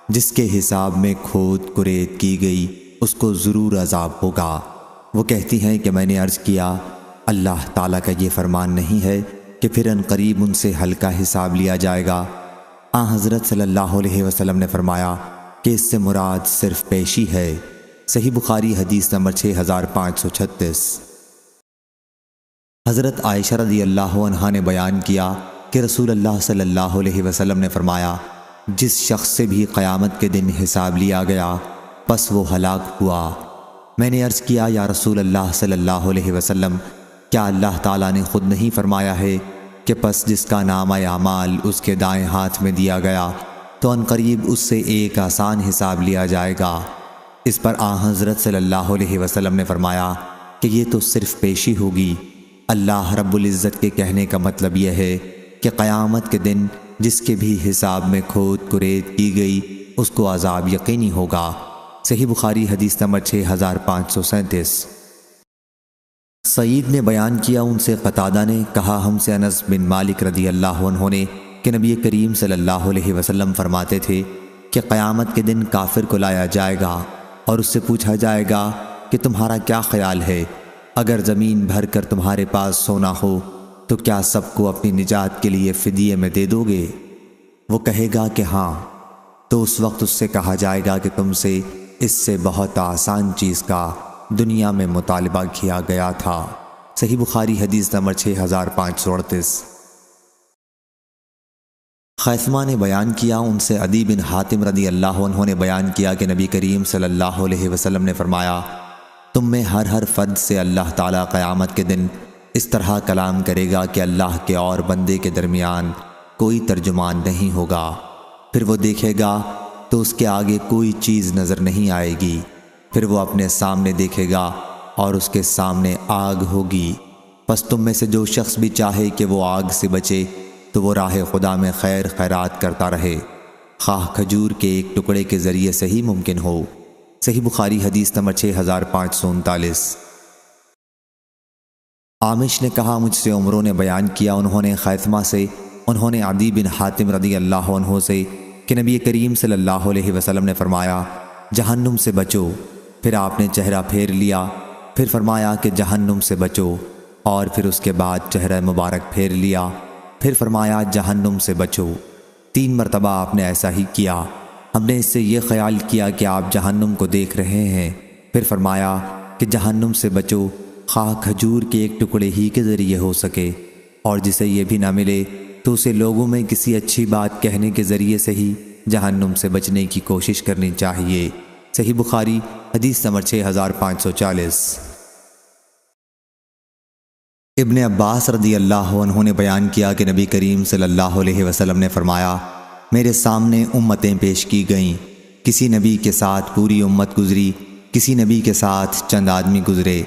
جس کے حساب میں کھود کریت کی گئی اس کو ضرور عذاب ہوگا۔ وہ کہتی ہیں کہ میں نے عرض کیا، اللہ تعالیٰ کا یہ فرمان نہیں ہے کہ پھر ان قریب ان سے ہلکا حساب لیا جائے گا؟ حضرت صلی اللہ علیہ وسلم نے فرمایا کہ اس سے مراد صرف پیشی ہے۔ صحیح بخاری حدیث نمبر 6536۔ حضرت عائشہ رضی اللہ عنہا نے بیان کیا کہ رسول اللہ صلی اللہ علیہ وسلم نے فرمایا، جس شخص سے بھی قیامت کے دن حساب لیا گیا پس وہ ہلاک ہوا۔ میں نے عرض کیا، یا رسول اللہ صلی اللہ علیہ وسلم، کیا اللہ تعالیٰ نے خود نہیں فرمایا ہے کہ پس جس کا نامہ اعمال اس کے دائیں ہاتھ میں دیا گیا تو ان قریب اس سے ایک آسان حساب لیا جائے گا؟ اس پر حضرت صلی اللہ علیہ وسلم نے فرمایا کہ یہ تو صرف پیشی ہوگی۔ اللہ رب العزت کے کہنے کا مطلب یہ ہے کہ قیامت کے دن جس کے بھی حساب میں کھود کریت کی گئی اس کو عذاب یقینی ہوگا۔ صحیح بخاری حدیث نمبر 6537۔ سعید نے بیان کیا، ان سے قتادہ نے کہا، ہم سے انس بن مالک رضی اللہ عنہ نے کہ نبی کریم صلی اللہ علیہ وسلم فرماتے تھے کہ قیامت کے دن کافر کو لایا جائے گا اور اس سے پوچھا جائے گا کہ تمہارا کیا خیال ہے، اگر زمین بھر کر تمہارے پاس سونا ہو تو کیا سب کو اپنی نجات کے لیے فدیے میں دے دو گے؟ وہ کہے گا کہ ہاں، تو اس وقت اس سے کہا جائے گا کہ تم سے اس سے بہت آسان چیز کا دنیا میں مطالبہ کیا گیا تھا۔ صحیح بخاری حدیث نمبر 6538۔ خیثمہ نے بیان کیا، ان سے عدی بن حاتم رضی اللہ عنہ نے بیان کیا کہ نبی کریم صلی اللہ علیہ وسلم نے فرمایا، تم میں ہر فرد سے اللہ تعالیٰ قیامت کے دن اس طرح کلام کرے گا کہ اللہ کے اور بندے کے درمیان کوئی ترجمان نہیں ہوگا۔ پھر وہ دیکھے گا تو اس کے آگے کوئی چیز نظر نہیں آئے گی، پھر وہ اپنے سامنے دیکھے گا اور اس کے سامنے آگ ہوگی۔ پس تم میں سے جو شخص بھی چاہے کہ وہ آگ سے بچے تو وہ راہ خدا میں خیر خیرات کرتا رہے، خواہ کھجور کے ایک ٹکڑے کے ذریعے سے ہی ممکن ہو۔ صحیح بخاری حدیث نمبر 6539۔ عامش نے کہا مجھ سے عمروں نے بیان کیا، انہوں نے خیثمہ سے، انہوں نے عدی بن حاتم رضی اللہ عنہ سے کہ نبی کریم صلی اللہ علیہ وسلم نے فرمایا جہنم سے بچو، پھر آپ نے چہرہ پھیر لیا، پھر فرمایا کہ جہنم سے بچو، اور پھر اس کے بعد چہرہ مبارک پھیر لیا، پھر فرمایا جہنم سے بچو۔ 3 مرتبہ آپ نے ایسا ہی کیا۔ ہم نے اس سے یہ خیال کیا کہ آپ جہنم کو دیکھ رہے ہیں، پھر فرمایا کہ جہنم سے بچو، خواہ کھجور کے ایک ٹکڑے ہی کے ذریعے ہو سکے، اور جسے یہ بھی نہ ملے تو اسے لوگوں میں کسی اچھی بات کہنے کے ذریعے سے ہی جہنم سے بچنے کی کوشش کرنی چاہیے۔ صحیح بخاری حدیث نمبر 6540۔ ابن عباس رضی اللہ عنہ نے بیان کیا کہ نبی کریم صلی اللہ علیہ وسلم نے فرمایا میرے سامنے امتیں پیش کی گئیں، کسی نبی کے ساتھ پوری امت گزری، کسی نبی کے ساتھ چند آدمی گزرے،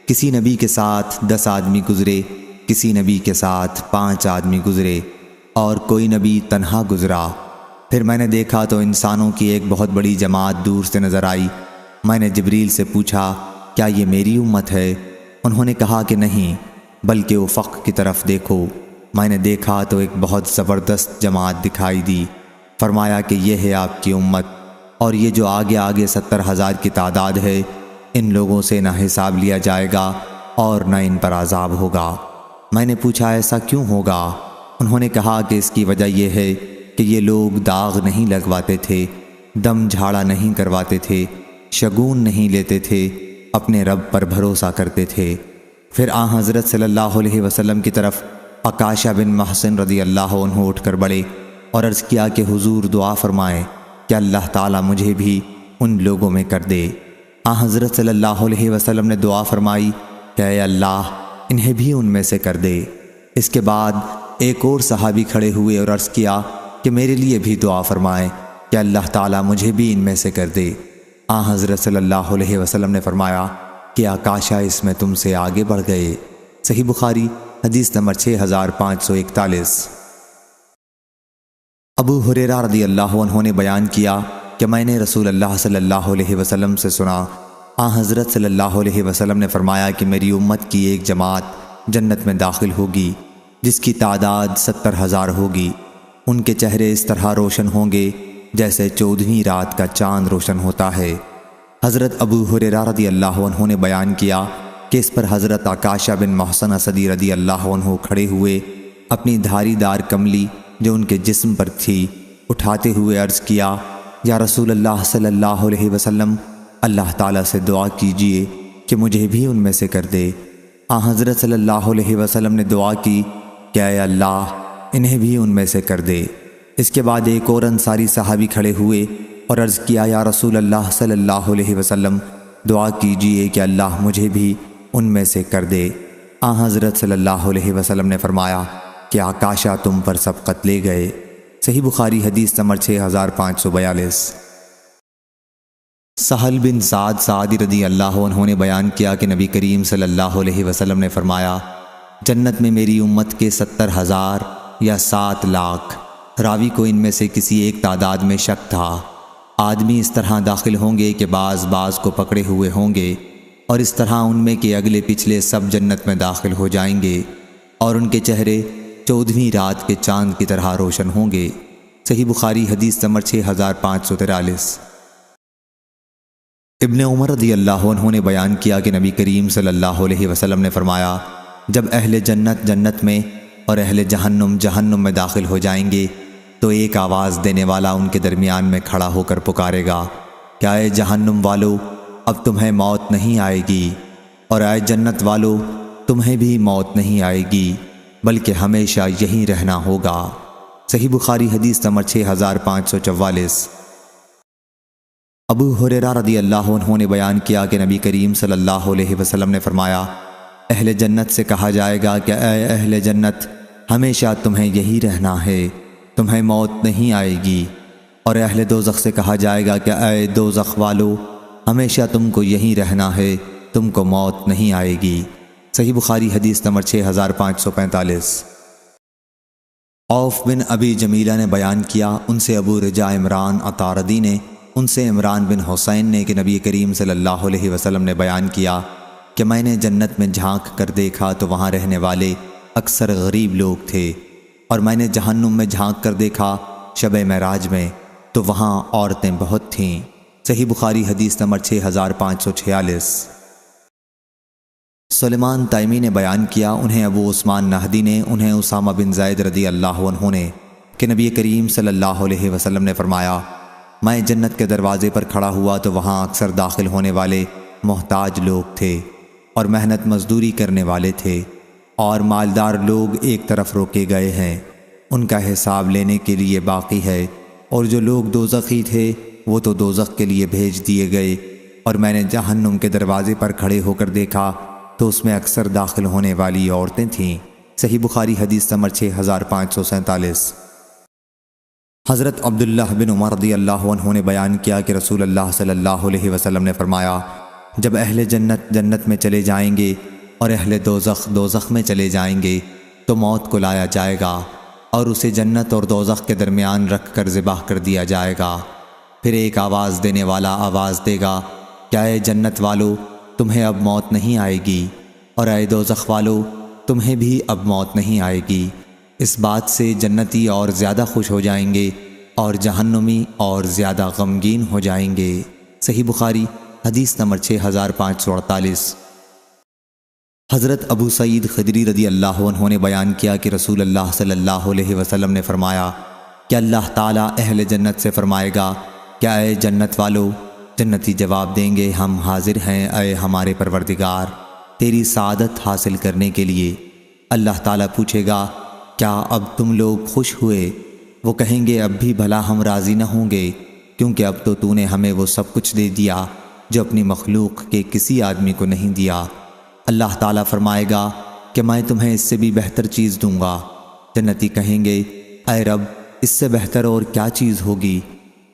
کسی نبی کے ساتھ 10 آدمی گزرے، کسی نبی کے ساتھ 5 آدمی گزرے، اور کوئی نبی تنہا گزرا۔ پھر میں نے دیکھا تو انسانوں کی ایک بہت بڑی جماعت دور سے نظر آئی۔ میں نے جبریل سے پوچھا کیا یہ میری امت ہے؟ انہوں نے کہا کہ نہیں، بلکہ افق کی طرف دیکھو۔ میں نے دیکھا تو ایک بہت زبردست جماعت دکھائی دی۔ فرمایا کہ یہ ہے آپ کی امت، اور یہ جو آگے آگے 70,000 کی تعداد ہے، ان لوگوں سے نہ حساب لیا جائے گا اور نہ ان پر عذاب ہوگا۔ میں نے پوچھا ایسا کیوں ہوگا؟ انہوں نے کہا کہ اس کی وجہ یہ ہے کہ یہ لوگ داغ نہیں لگواتے تھے، دم جھاڑا نہیں کرواتے تھے، شگون نہیں لیتے تھے، اپنے رب پر بھروسہ کرتے تھے۔ پھر حضرت صلی اللہ علیہ وسلم کی طرف عکاشہ بن محسن رضی اللہ عنہ اٹھ کر بڑھے اور عرض کیا کہ حضور دعا فرمائیں کہ اللہ تعالیٰ مجھے بھی ان لوگوں میں کر دے۔ حضرت صلی اللہ علیہ وسلم نے دعا فرمائی کہ اے اللہ انہیں بھی ان میں سے کر دے۔ اس کے بعد ایک اور صحابی کھڑے ہوئے اور عرض کیا کہ میرے لیے بھی دعا فرمائیں کہ اللہ تعالیٰ مجھے بھی ان میں سے کر دے۔ حضرت صلی اللہ علیہ وسلم نے فرمایا کہ عکاشہ اس میں تم سے آگے بڑھ گئے۔ صحیح بخاری حدیث نمبر 6541۔ ابو ہریرہ رضی اللہ عنہ نے بیان کیا کہ میں نے رسول اللہ صلی اللہ علیہ وسلم سے سنا، حضرت صلی اللہ علیہ وسلم نے فرمایا کہ میری امت کی ایک جماعت جنت میں داخل ہوگی جس کی تعداد 70,000 ہوگی۔ ان کے چہرے اس طرح روشن ہوں گے جیسے 14ویں رات کا چاند روشن ہوتا ہے۔ حضرت ابو ہریرہ رضی اللہ عنہ نے بیان کیا کہ اس پر حضرت عکاشہ بن محسن اسدی رضی اللہ عنہ کھڑے ہوئے، اپنی دھاری دار کملی جو ان کے جسم پر تھی اٹھاتے ہوئے عرض کیا یا رسول اللہ صلی اللہ علیہ وسلم اللہ تعالیٰ سے دعا کیجئے کہ مجھے بھی ان میں سے کر دے۔ حضرت صلی اللہ علیہ وسلم نے دعا کی کہ اے اللہ انہیں بھی ان میں سے کر دے۔ اس کے بعد ایک اور انصاری صحابی کھڑے ہوئے اور عرض کیا یا رسول اللہ صلی اللہ علیہ وسلم دعا کیجئے کہ اللہ مجھے بھی ان میں سے کر دے۔ حضرت صلی اللہ علیہ وسلم نے فرمایا کہ عکاشہ تم پر سبقت لے گئے۔ صحیح بخاری حدیث نمبر 6542۔ سہل بن سعد سعدی رضی اللہ عنہ نے بیان کیا کہ نبی کریم صلی اللہ علیہ وسلم نے فرمایا جنت میں میری امت کے 70,000 یا 7 لاکھ، راوی کو ان میں سے کسی ایک تعداد میں شک تھا، آدمی اس طرح داخل ہوں گے کہ بعض کو پکڑے ہوئے ہوں گے، اور اس طرح ان میں کہ اگلے پچھلے سب جنت میں داخل ہو جائیں گے، اور ان کے چہرے 14ویں رات کے چاند کی طرح روشن ہوں گے۔ صحیح بخاری حدیث نمبر 6543۔ ابن عمر رضی اللہ عنہ نے بیان کیا کہ نبی کریم صلی اللہ علیہ وسلم نے فرمایا جب اہل جنت جنت میں اور اہل جہنم جہنم میں داخل ہو جائیں گے تو ایک آواز دینے والا ان کے درمیان میں کھڑا ہو کر پکارے گا کہ اے جہنم والو اب تمہیں موت نہیں آئے گی، اور اے جنت والو تمہیں بھی موت نہیں آئے گی بلکہ ہمیشہ یہیں رہنا ہوگا۔ صحیح بخاری حدیث نمبر 6544۔ ابو ہریرہ رضی اللہ عنہ نے بیان کیا کہ نبی کریم صلی اللہ علیہ وسلم نے فرمایا اہل جنت سے کہا جائے گا کہ اے اہل جنت ہمیشہ تمہیں یہی رہنا ہے، تمہیں موت نہیں آئے گی، اور اہل دوزخ سے کہا جائے گا کہ اے دوزخ والو ہمیشہ تم کو یہی رہنا ہے، تم کو موت نہیں آئے گی۔ صحیح بخاری حدیث نمبر 6545۔ عوف بن ابی جمیلہ نے بیان کیا، ان سے ابو رجا عمران عطاردی نے، ان سے عمران بن حسین نے کہ نبی کریم صلی اللہ علیہ وسلم نے بیان کیا کہ میں نے جنت میں جھانک کر دیکھا تو وہاں رہنے والے اکثر غریب لوگ تھے، اور میں نے جہنم میں جھانک کر دیکھا شب معراج میں تو وہاں عورتیں بہت تھیں۔ صحیح بخاری حدیث نمبر 6546۔ سلیمان تیمی نے بیان کیا، انہیں ابو عثمان نہدی نے، انہیں اسامہ بن زید رضی اللہ عنہ نے کہ نبی کریم صلی اللہ علیہ وسلم نے فرمایا، میں جنت کے دروازے پر کھڑا ہوا تو وہاں اکثر داخل ہونے والے محتاج لوگ تھے اور محنت مزدوری کرنے والے تھے، اور مالدار لوگ ایک طرف روکے گئے ہیں، ان کا حساب لینے کے لیے باقی ہے، اور جو لوگ دوزخی تھے وہ تو دوزخ کے لیے بھیج دیے گئے، اور میں نے جہنم کے دروازے پر کھڑے ہو کر دیکھا تو اس میں اکثر داخل ہونے والی عورتیں تھیں۔ صحیح بخاری حدیث نمبر 6547۔ حضرت عبداللہ بن عمر رضی اللہ عنہ نے بیان کیا کہ رسول اللہ صلی اللہ علیہ وسلم نے فرمایا، جب اہل جنت جنت میں چلے جائیں گے اور اہل دوزخ دوزخ میں چلے جائیں گے تو موت کو لایا جائے گا اور اسے جنت اور دوزخ کے درمیان رکھ کر ذبح کر دیا جائے گا۔ پھر ایک آواز دینے والا آواز دے گا، کیا اے جنت والو تمہیں اب موت نہیں آئے گی، اور اے دوزخ والو تمہیں بھی اب موت نہیں آئے گی۔ اس بات سے جنتی اور زیادہ خوش ہو جائیں گے اور جہنمی اور زیادہ غمگین ہو جائیں گے۔ صحیح بخاری حدیث نمبر 6548۔ حضرت ابو سعید خدری رضی اللہ عنہ نے بیان کیا کہ رسول اللہ صلی اللہ علیہ وسلم نے فرمایا کہ اللہ تعالیٰ اہل جنت سے فرمائے گا، کیا اے جنت والو؟ جنتی جواب دیں گے، ہم حاضر ہیں اے ہمارے پروردگار تیری سعادت حاصل کرنے کے لیے۔ اللہ تعالیٰ پوچھے گا، کیا اب تم لوگ خوش ہوئے؟ وہ کہیں گے، اب بھی بھلا ہم راضی نہ ہوں گے، کیونکہ اب تو نے ہمیں وہ سب کچھ دے دیا جو اپنی مخلوق کے کسی آدمی کو نہیں دیا۔ اللہ تعالیٰ فرمائے گا کہ میں تمہیں اس سے بھی بہتر چیز دوں گا۔ جنتی کہیں گے، اے رب اس سے بہتر اور کیا چیز ہوگی؟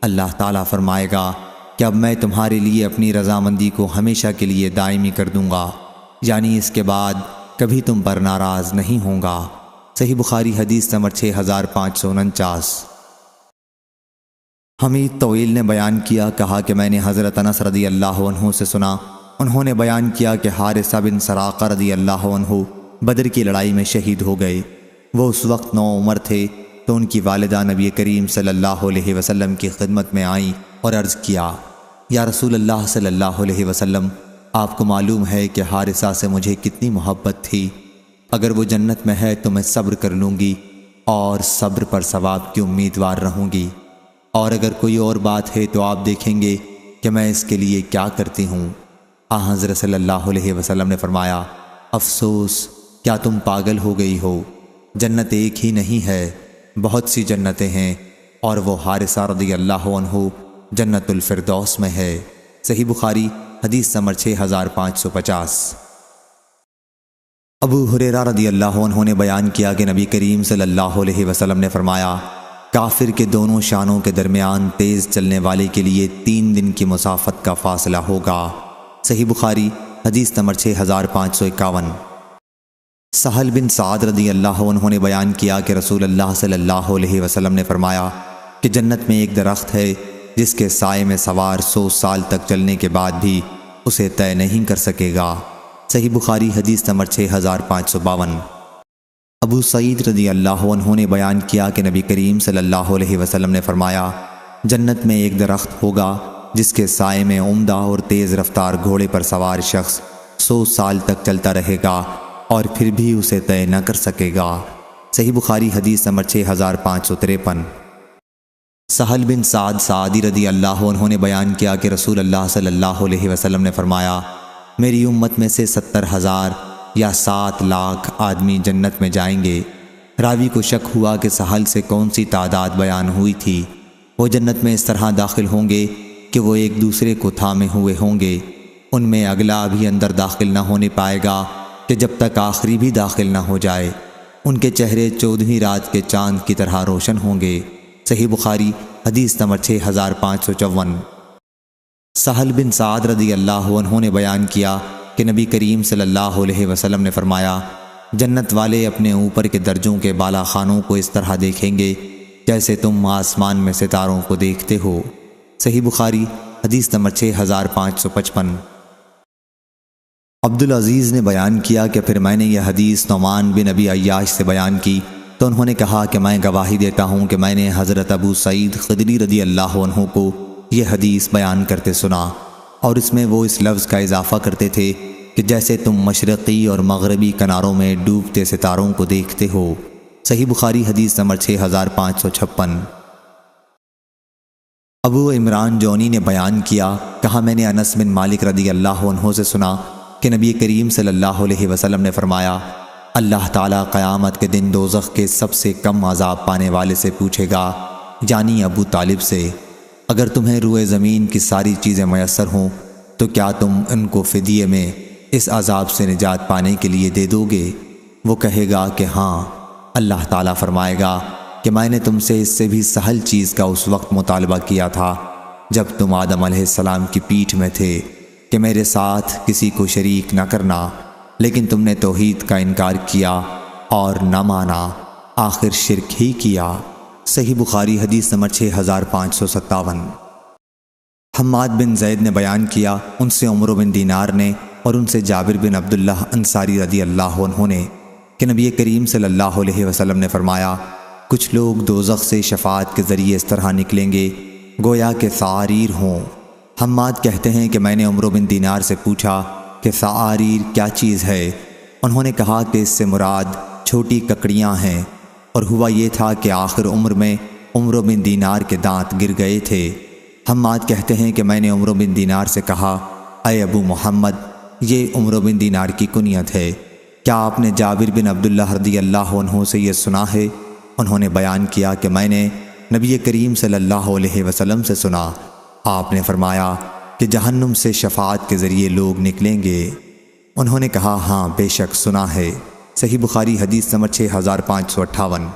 اللہ تعالیٰ فرمائے گا کہ اب میں تمہارے لیے اپنی رضامندی کو ہمیشہ کے لیے دائمی کر دوں گا، یعنی اس کے بعد کبھی تم پر ناراض نہیں ہوں گا۔ صحیح بخاری حدیث نمبر 6549۔ حمید طویل نے بیان کیا، کہا کہ میں نے حضرت انس رضی اللہ عنہ سے سنا، انہوں نے بیان کیا کہ حارثہ بن سراقہ رضی اللہ عنہ بدر کی لڑائی میں شہید ہو گئے۔ وہ اس وقت نوعمر تھے تو ان کی والدہ نبی کریم صلی اللہ علیہ وسلم کی خدمت میں آئیں اور عرض کیا، یا رسول اللہ صلی اللہ علیہ وسلم، آپ کو معلوم ہے کہ حارثہ سے مجھے کتنی محبت تھی، اگر وہ جنت میں ہے تو میں صبر کر لوں گی اور صبر پر ثواب کی امیدوار رہوں گی، اور اگر کوئی اور بات ہے تو آپ دیکھیں گے کہ میں اس کے لیے کیا کرتی ہوں۔ حضرت صلی اللہ علیہ وسلم نے فرمایا، افسوس، کیا تم پاگل ہو گئی ہو؟ جنت ایک ہی نہیں ہے، بہت سی جنتیں ہیں، اور وہ حارثہ رضی اللہ عنہ جنت الفردوس میں ہے۔ صحیح بخاری حدیث نمبر 6550۔ ابو ہریرہ رضی اللہ عنہ نے بیان کیا کہ نبی کریم صلی اللہ علیہ وسلم نے فرمایا، کافر کے دونوں شانوں کے درمیان تیز چلنے والے کے لیے 3 دن کی مسافت کا فاصلہ ہوگا۔ صحیح بخاری حدیث نمبر 6551۔ سہل بن سعد رضی اللہ عنہ نے بیان کیا کہ رسول اللہ صلی اللہ علیہ وسلم نے فرمایا کہ جنت میں ایک درخت ہے جس کے سائے میں سوار 100 سال تک چلنے کے بعد بھی اسے طے نہیں کر سکے گا۔ صحیح بخاری حدیث نمبر 6552۔ ابو سعید رضی اللہ عنہ نے بیان کیا کہ نبی کریم صلی اللہ علیہ وسلم نے فرمایا، جنت میں ایک درخت ہوگا جس کے سائے میں عمدہ اور تیز رفتار گھوڑے پر سوار شخص 100 سال تک چلتا رہے گا اور پھر بھی اسے طے نہ کر سکے گا۔ صحیح بخاری حدیث نمبر 6553۔ سہل بن سعد سعدی رضی اللہ عنہ نے بیان کیا کہ رسول اللہ صلی اللہ علیہ وسلم نے فرمایا، میری امت میں سے 70,000 یا 7 لاکھ آدمی جنت میں جائیں گے۔ راوی کو شک ہوا کہ سہل سے کون سی تعداد بیان ہوئی تھی۔ وہ جنت میں اس طرح داخل ہوں گے کہ وہ ایک دوسرے کو تھامے ہوئے ہوں گے، ان میں اگلا بھی اندر داخل نہ ہونے پائے گا کہ جب تک آخری بھی داخل نہ ہو جائے۔ ان کے چہرے 14ویں رات کے چاند کی طرح روشن ہوں گے۔ صحیح بخاری حدیث نمبر 6554۔ سہل بن سعد رضی اللہ عنہ نے بیان کیا کہ نبی کریم صلی اللہ علیہ وسلم نے فرمایا، جنت والے اپنے اوپر کے درجوں کے بالا خانوں کو اس طرح دیکھیں گے جیسے تم آسمان میں ستاروں کو دیکھتے ہو۔ صحیح بخاری حدیث نمبر 6555۔ عبدالعزیز نے بیان کیا کہ پھر میں نے یہ حدیث نعمان بن ابی عیاش سے بیان کی تو انہوں نے کہا کہ میں گواہی دیتا ہوں کہ میں نے حضرت ابو سعید خدری رضی اللہ عنہ کو یہ حدیث بیان کرتے سنا، اور اس میں وہ اس لفظ کا اضافہ کرتے تھے کہ جیسے تم مشرقی اور مغربی کناروں میں ڈوبتے ستاروں کو دیکھتے ہو۔ صحیح بخاری حدیث نمبر 6556۔ ابو عمران جونی نے بیان کیا، کہا میں نے انس بن مالک رضی اللہ عنہ سے سنا کہ نبی کریم صلی اللہ علیہ وسلم نے فرمایا، اللہ تعالیٰ قیامت کے دن دوزخ کے سب سے کم عذاب پانے والے سے پوچھے گا، یعنی ابو طالب سے، اگر تمہیں روئے زمین کی ساری چیزیں میسر ہوں تو کیا تم ان کو فدیے میں اس عذاب سے نجات پانے کے لیے دے دو گے؟ وہ کہے گا کہ ہاں۔ اللہ تعالیٰ فرمائے گا کہ میں نے تم سے اس سے بھی سہل چیز کا اس وقت مطالبہ کیا تھا جب تم آدم علیہ السلام کی پیٹھ میں تھے کہ میرے ساتھ کسی کو شریک نہ کرنا، لیکن تم نے توحید کا انکار کیا اور نہ مانا، آخر شرک ہی کیا۔ صحیح بخاری حدیث نمبر 6557۔ حماد بن زید نے بیان کیا، ان سے عمر بن دینار نے اور ان سے جابر بن عبداللہ انصاری رضی اللہ عنہ نے کہ نبی کریم صلی اللہ علیہ وسلم نے فرمایا، کچھ لوگ دوزخ سے شفاعت کے ذریعے اس طرح نکلیں گے گویا کہ سعاریر ہوں۔ حماد کہتے ہیں کہ میں نے عمر بن دینار سے پوچھا کہ سعاریر کیا چیز ہے؟ انہوں نے کہا کہ اس سے مراد چھوٹی ککڑیاں ہیں، اور ہوا یہ تھا کہ آخر عمر میں عمر بن دینار کے دانت گر گئے تھے۔ حماد کہتے ہیں کہ میں نے عمر بن دینار سے کہا، اے ابو محمد، یہ عمر بن دینار کی کنیت ہے، کیا آپ نے جابر بن عبداللہ رضی اللہ عنہ سے یہ سنا ہے؟ انہوں نے بیان کیا کہ میں نے نبی کریم صلی اللہ علیہ وسلم سے سنا، آپ نے فرمایا کہ جہنم سے شفاعت کے ذریعے لوگ نکلیں گے۔ انہوں نے کہا ہاں بے شک سنا ہے۔ صحیح بخاری حدیث نمبر 6558۔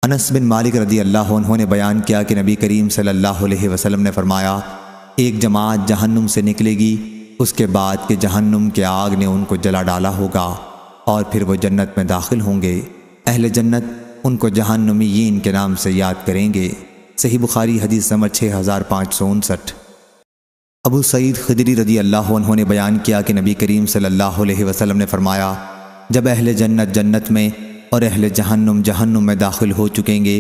انس بن مالک رضی اللہ عنہ نے بیان کیا کہ نبی کریم صلی اللہ علیہ وسلم نے فرمایا، ایک جماعت جہنم سے نکلے گی، اس کے بعد کہ جہنم کے آگ نے ان کو جلا ڈالا ہوگا، اور پھر وہ جنت میں داخل ہوں گے۔ اہل جنت ان کو جہنمیین کے نام سے یاد کریں گے۔ صحیح بخاری حدیث نمبر 6559۔ ابو سعید خدری رضی اللہ عنہ نے بیان کیا کہ نبی کریم صلی اللہ علیہ وسلم نے فرمایا، جب اہل جنت جنت میں اور اہل جہنم جہنم میں داخل ہو چکیں گے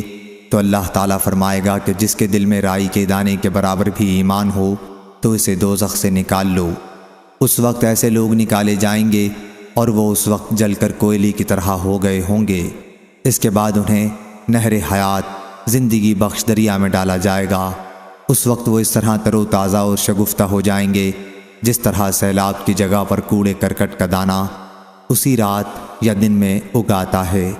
تو اللہ تعالیٰ فرمائے گا کہ جس کے دل میں رائی کے دانے کے برابر بھی ایمان ہو تو اسے دوزخ سے نکال لو۔ اس وقت ایسے لوگ نکالے جائیں گے اور وہ اس وقت جل کر کوئلے کی طرح ہو گئے ہوں گے۔ اس کے بعد انہیں نہر حیات زندگی بخش دریا میں ڈالا جائے گا۔ اس وقت وہ اس طرح تر و تازہ اور شگفتہ ہو جائیں گے جس طرح سیلاب کی جگہ پر کوڑے کرکٹ کا دانہ اسی رات یا دن میں اگاتا ہے۔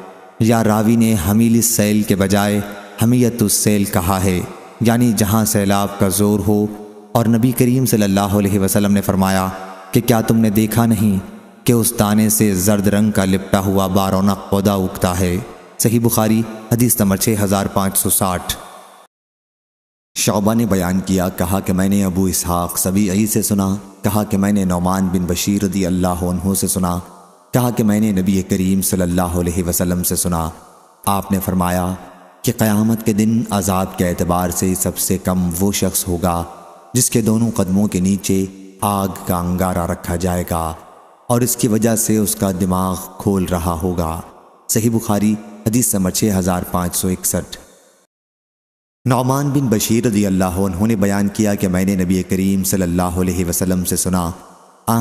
یا راوی نے حمیل السیل کے بجائے حمیت السیل کہا ہے، یعنی جہاں سیلاب کا زور ہو۔ اور نبی کریم صلی اللہ علیہ وسلم نے فرمایا کہ کیا تم نے دیکھا نہیں کہ اس دانے سے زرد رنگ کا لپٹا ہوا بارونق پودا اگتا ہے؟ صحیح بخاری حدیث نمبر 6560۔ شعبہ نے بیان کیا، کہا کہ میں نے ابو اسحاق سبیعی سے سنا، کہا کہ میں نے نعمان بن بشیر رضی اللہ عنہ سے سنا، کہا کہ میں نے نبی کریم صلی اللہ علیہ وسلم سے سنا، آپ نے فرمایا کہ قیامت کے دن عذاب کے اعتبار سے سب سے کم وہ شخص ہوگا جس کے دونوں قدموں کے نیچے آگ کا انگارہ رکھا جائے گا اور اس کی وجہ سے اس کا دماغ کھول رہا ہوگا۔ صحیح بخاری حدیث نمبر 6561۔ نعمان بن بشیر رضی اللہ عنہ نے بیان کیا کہ میں نے نبی کریم صلی اللہ علیہ وسلم سے سنا،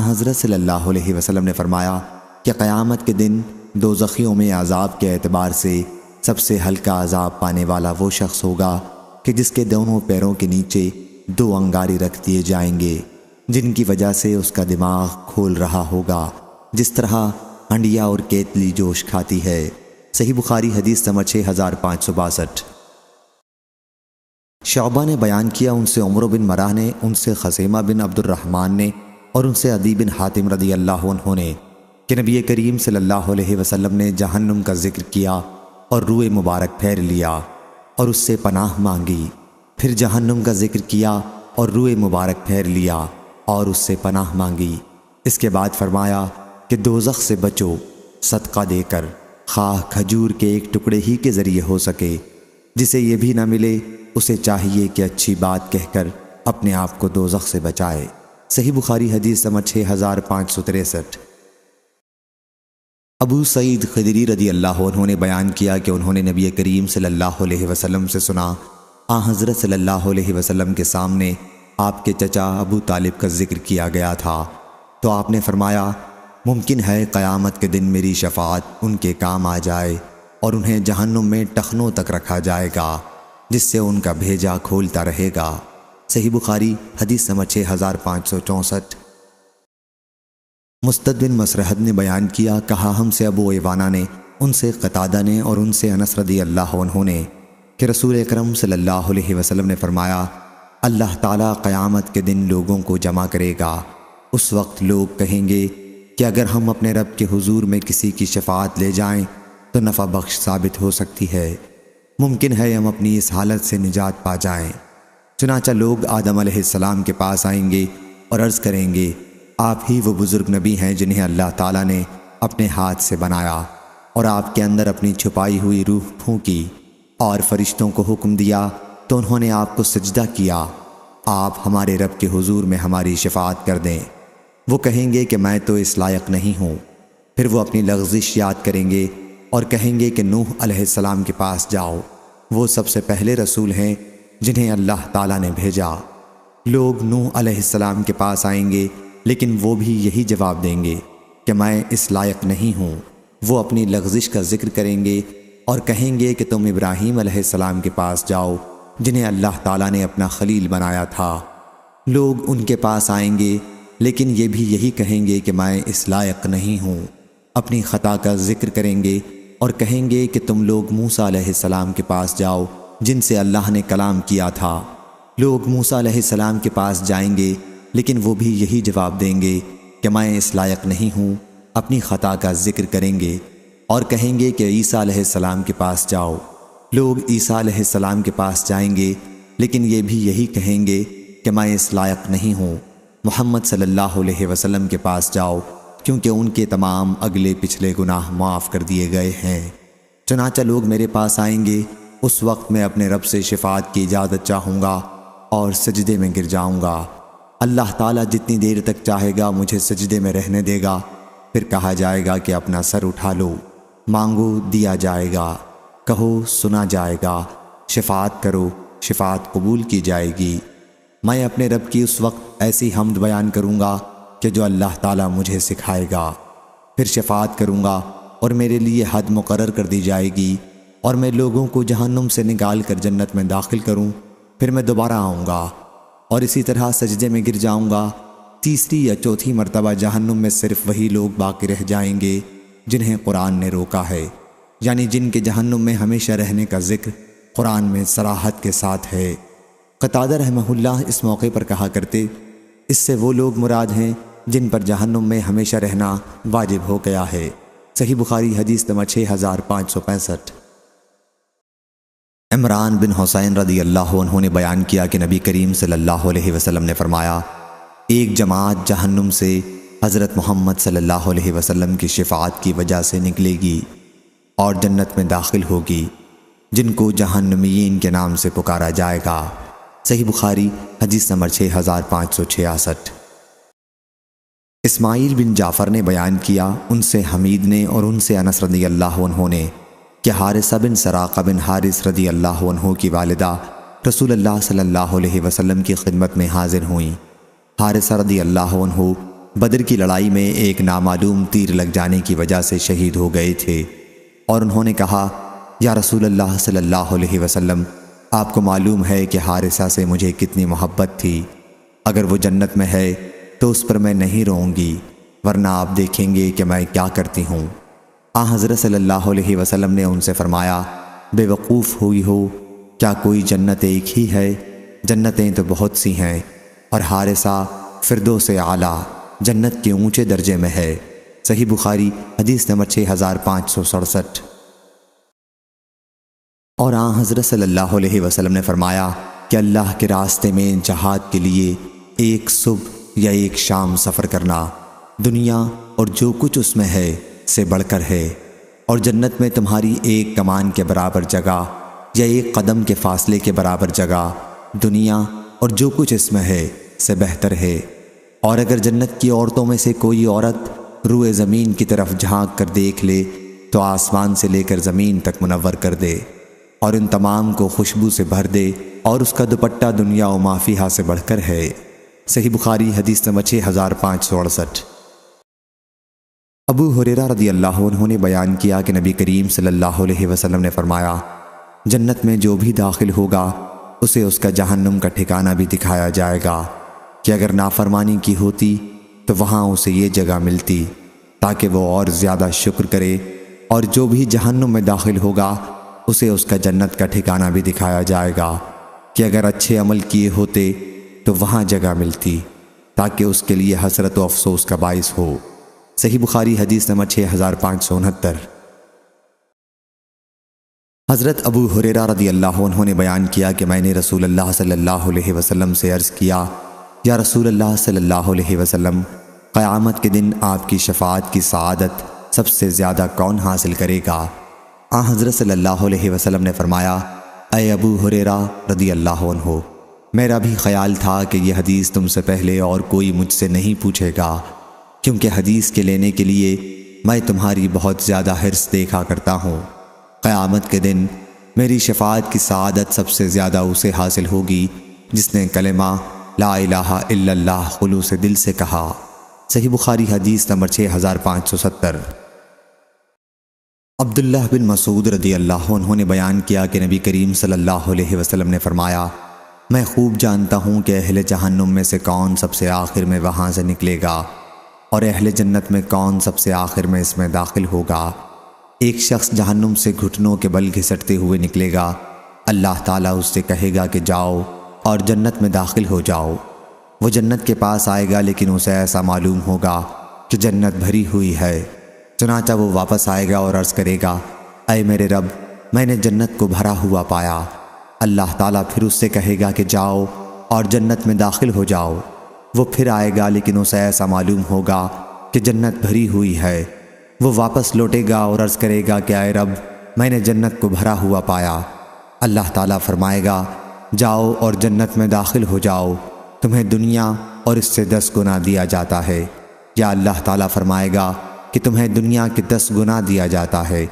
حضرت صلی اللہ علیہ وسلم نے فرمایا کہ قیامت کے دن دوزخیوں میں عذاب کے اعتبار سے سب سے ہلکا عذاب پانے والا وہ شخص ہوگا کہ جس کے دونوں پیروں کے نیچے 2 انگارے رکھ دیے جائیں گے جن کی وجہ سے اس کا دماغ کھول رہا ہوگا، جس طرح ہنڈیا اور کیتلی جوش کھاتی ہے۔ صحیح بخاری حدیث نمبر 6562۔ شعبہ نے بیان کیا، ان سے عمر بن مرہ نے، ان سے خزیمہ بن عبد الرحمن نے اور ان سے عدی بن حاتم رضی اللہ عنہ نے کہ نبی کریم صلی اللہ علیہ وسلم نے جہنم کا ذکر کیا اور روئے مبارک پھیر لیا اور اس سے پناہ مانگی، پھر جہنم کا ذکر کیا اور روئے مبارک پھیر لیا اور اس سے پناہ مانگی۔ اس کے بعد فرمایا کہ دوزخ سے بچو صدقہ دے کر، خواہ کھجور کے ایک ٹکڑے ہی کے ذریعے ہو سکے۔ جسے یہ بھی نہ ملے اسے چاہیے کہ اچھی بات کہہ کر اپنے آپ کو دوزخ سے بچائے۔ صحیح بخاری حدیث نمبر 6563۔ ابو سعید خدری رضی اللہ عنہ نے بیان کیا کہ انہوں نے نبی کریم صلی اللہ علیہ وسلم سے سنا، حضرت صلی اللہ علیہ وسلم کے سامنے آپ کے چچا ابو طالب کا ذکر کیا گیا تھا، تو آپ نے فرمایا، ممکن ہے قیامت کے دن میری شفاعت ان کے کام آ جائے اور انہیں جہنم میں ٹخنوں تک رکھا جائے گا، جس سے ان کا بھیجا کھولتا رہے گا۔ صحیح بخاری حدیث نمبر 6564۔ مستد بن مسرحد نے بیان کیا، کہا ہم سے ابو ایوانہ نے، ان سے قتادہ نے اور ان سے انس رضی اللہ عنہ نے کہ رسول اکرم صلی اللہ علیہ وسلم نے فرمایا، اللہ تعالیٰ قیامت کے دن لوگوں کو جمع کرے گا۔ اس وقت لوگ کہیں گے کہ اگر ہم اپنے رب کے حضور میں کسی کی شفاعت لے جائیں تو نفع بخش ثابت ہو سکتی ہے، ممکن ہے ہم اپنی اس حالت سے نجات پا جائیں۔ چنانچہ لوگ آدم علیہ السلام کے پاس آئیں گے اور عرض کریں گے، آپ ہی وہ بزرگ نبی ہیں جنہیں اللہ تعالیٰ نے اپنے ہاتھ سے بنایا اور آپ کے اندر اپنی چھپائی ہوئی روح پھونکی اور فرشتوں کو حکم دیا تو انہوں نے آپ کو سجدہ کیا، آپ ہمارے رب کے حضور میں ہماری شفاعت کر دیں۔ وہ کہیں گے کہ میں تو اس لائق نہیں ہوں۔ پھر وہ اپنی لغزش یاد کریں گے اور کہیں گے کہ نوح علیہ السلام کے پاس جاؤ، وہ سب سے پہلے رسول ہیں جنہیں اللہ تعالیٰ نے بھیجا۔ لوگ نوح علیہ السلام کے پاس آئیں گے لیکن وہ بھی یہی جواب دیں گے کہ میں اس لائق نہیں ہوں۔ وہ اپنی لغزش کا ذکر کریں گے اور کہیں گے کہ تم ابراہیم علیہ السلام کے پاس جاؤ جنہیں اللہ تعالیٰ نے اپنا خلیل بنایا تھا۔ لوگ ان کے پاس آئیں گے لیکن یہ بھی یہی کہیں گے کہ میں اس لائق نہیں ہوں۔ اپنی خطا کا ذکر کریں گے اور کہیں گے کہ تم لوگ موسیٰ علیہ السلام کے پاس جاؤ جن سے اللہ نے کلام کیا تھا۔ لوگ موسیٰ علیہ السلام کے پاس جائیں گے لیکن وہ بھی یہی جواب دیں گے کہ میں اس لائق نہیں ہوں۔ اپنی خطا کا ذکر کریں گے اور کہیں گے کہ عیسیٰ علیہ السلام کے پاس جاؤ۔ لوگ عیسیٰ علیہ السلام کے پاس جائیں گے لیکن یہ بھی یہی کہیں گے کہ میں اس لائق نہیں ہوں۔ محمد صلی اللہ علیہ وسلم کے پاس جاؤ کیونکہ ان کے تمام اگلے پچھلے گناہ معاف کر دیے گئے ہیں۔ چنانچہ لوگ میرے پاس آئیں گے، اس وقت میں اپنے رب سے شفاعت کی اجازت چاہوں گا اور سجدے میں گر جاؤں گا۔ اللہ تعالیٰ جتنی دیر تک چاہے گا مجھے سجدے میں رہنے دے گا۔ پھر کہا جائے گا کہ اپنا سر اٹھا لو، مانگو دیا جائے گا، کہو سنا جائے گا، شفاعت کرو شفاعت قبول کی جائے گی۔ میں اپنے رب کی اس وقت ایسی حمد بیان کروں گا کہ جو اللہ تعالیٰ مجھے سکھائے گا۔ پھر شفاعت کروں گا اور میرے لیے حد مقرر کر دی جائے گی اور میں لوگوں کو جہنم سے نکال کر جنت میں داخل کروں۔ پھر میں دوبارہ آؤں گا اور اسی طرح سجدے میں گر جاؤں گا۔ تیسری یا چوتھی مرتبہ جہنم میں صرف وہی لوگ باقی رہ جائیں گے جنہیں قرآن نے روکا ہے، یعنی جن کے جہنم میں ہمیشہ رہنے کا ذکر قرآن میں صراحت کے ساتھ ہے۔ قتادہ رحمہ اللہ اس موقع پر کہا کرتے، اس سے وہ لوگ مراد ہیں جن پر جہنم میں ہمیشہ رہنا واجب ہو گیا ہے۔ صحیح بخاری حدیث نمبر 6565۔ عمران بن حسین رضی اللہ عنہ نے بیان کیا کہ نبی کریم صلی اللہ علیہ وسلم نے فرمایا، ایک جماعت جہنم سے حضرت محمد صلی اللہ علیہ وسلم کی شفاعت کی وجہ سے نکلے گی اور جنت میں داخل ہوگی، جن کو جہنمیین کے نام سے پکارا جائے گا۔ صحیح بخاری حدیث نمبر 6566۔ اسماعیل بن جعفر نے بیان کیا، ان سے حمید نے اور ان سے انس رضی اللہ عنہ نے کہ حارثہ بن سراقہ بن حارث رضی اللہ عنہ کی والدہ رسول اللہ صلی اللہ علیہ وسلم کی خدمت میں حاضر ہوئیں۔ حارثہ رضی اللہ عنہ بدر کی لڑائی میں ایک نامعلوم تیر لگ جانے کی وجہ سے شہید ہو گئے تھے، اور انہوں نے کہا، یا رسول اللہ صلی اللہ علیہ وسلم، آپ کو معلوم ہے کہ حارثہ سے مجھے کتنی محبت تھی، اگر وہ جنت میں ہے تو اس پر میں نہیں روں گی، ورنہ آپ دیکھیں گے کہ میں کیا کرتی ہوں۔ حضرت صلی اللہ علیہ وسلم نے ان سے فرمایا، بے وقوف ہوئی ہو، کیا کوئی جنت ایک ہی ہے؟ جنتیں تو بہت سی ہیں، اور حارثہ فردوس اعلیٰ جنت کے اونچے درجے میں ہے۔ صحیح بخاری حدیث نمبر 6567۔ اور حضرت صلی اللہ علیہ وسلم نے فرمایا کہ اللہ کے راستے میں جہاد کے لیے ایک صبح یا ایک شام سفر کرنا دنیا اور جو کچھ اس میں ہے سے بڑھ کر ہے، اور جنت میں تمہاری ایک کمان کے برابر جگہ یا ایک قدم کے فاصلے کے برابر جگہ دنیا اور جو کچھ اس میں ہے سے بہتر ہے۔ اور اگر جنت کی عورتوں میں سے کوئی عورت روئے زمین کی طرف جھانک کر دیکھ لے تو آسمان سے لے کر زمین تک منور کر دے اور ان تمام کو خوشبو سے بھر دے، اور اس کا دوپٹہ دنیا و ما فیہا سے بڑھ کر ہے۔ صحیح بخاری حدیث نمبر 6568۔ ابو ہریرہ رضی اللہ عنہ نے بیان کیا کہ نبی کریم صلی اللہ علیہ وسلم نے فرمایا، جنت میں جو بھی داخل ہوگا اسے اس کا جہنم کا ٹھکانہ بھی دکھایا جائے گا کہ اگر نافرمانی کی ہوتی تو وہاں اسے یہ جگہ ملتی تاکہ وہ اور زیادہ شکر کرے، اور جو بھی جہنم میں داخل ہوگا اسے اس کا جنت کا ٹھکانہ بھی دکھایا جائے گا کہ اگر اچھے عمل کیے ہوتے تو وہاں جگہ ملتی تاکہ اس کے لیے حسرت و افسوس کا باعث ہو۔ صحیح بخاری حدیث نمبر 6569۔ حضرت ابو ہریرہ رضی اللہ عنہ نے بیان کیا کہ میں نے رسول اللہ صلی اللہ علیہ وسلم سے عرض کیا، یا رسول اللہ صلی اللہ علیہ وسلم، قیامت کے دن آپ کی شفاعت کی سعادت سب سے زیادہ کون حاصل کرے گا؟ حضرت صلی اللہ علیہ وسلم نے فرمایا، اے ابو ہریرہ رضی اللہ عنہ، میرا بھی خیال تھا کہ یہ حدیث تم سے پہلے اور کوئی مجھ سے نہیں پوچھے گا، کیونکہ حدیث کے لینے کے لیے میں تمہاری بہت زیادہ حرص دیکھا کرتا ہوں۔ قیامت کے دن میری شفاعت کی سعادت سب سے زیادہ اسے حاصل ہوگی جس نے کلمہ لا الہ الا اللہ خلوص دل سے کہا۔ صحیح بخاری حدیث نمبر 6570۔ عبداللہ بن مسعود رضی اللہ عنہ نے بیان کیا کہ نبی کریم صلی اللہ علیہ وسلم نے فرمایا، میں خوب جانتا ہوں کہ اہل جہنم میں سے کون سب سے آخر میں وہاں سے نکلے گا اور اہل جنت میں کون سب سے آخر میں اس میں داخل ہوگا۔ ایک شخص جہنم سے گھٹنوں کے بل گھسٹتے ہوئے نکلے گا، اللہ تعالیٰ اس سے کہے گا کہ جاؤ اور جنت میں داخل ہو جاؤ۔ وہ جنت کے پاس آئے گا لیکن اسے ایسا معلوم ہوگا کہ جنت بھری ہوئی ہے، چنانچہ وہ واپس آئے گا اور عرض کرے گا، اے میرے رب، میں نے جنت کو بھرا ہوا پایا۔ اللہ تعالیٰ پھر اس سے کہے گا کہ جاؤ اور جنت میں داخل ہو جاؤ۔ وہ پھر آئے گا لیکن اسے ایسا معلوم ہوگا کہ جنت بھری ہوئی ہے۔ وہ واپس لوٹے گا اور عرض کرے گا کہ اے رب، میں نے جنت کو بھرا ہوا پایا۔ اللہ تعالیٰ فرمائے گا، جاؤ اور جنت میں داخل ہو جاؤ، تمہیں دنیا اور اس سے 10 گنا دیا جاتا ہے۔ یا اللہ تعالیٰ فرمائے گا کہ تمہیں دنیا کے 10 گنا دیا جاتا ہے۔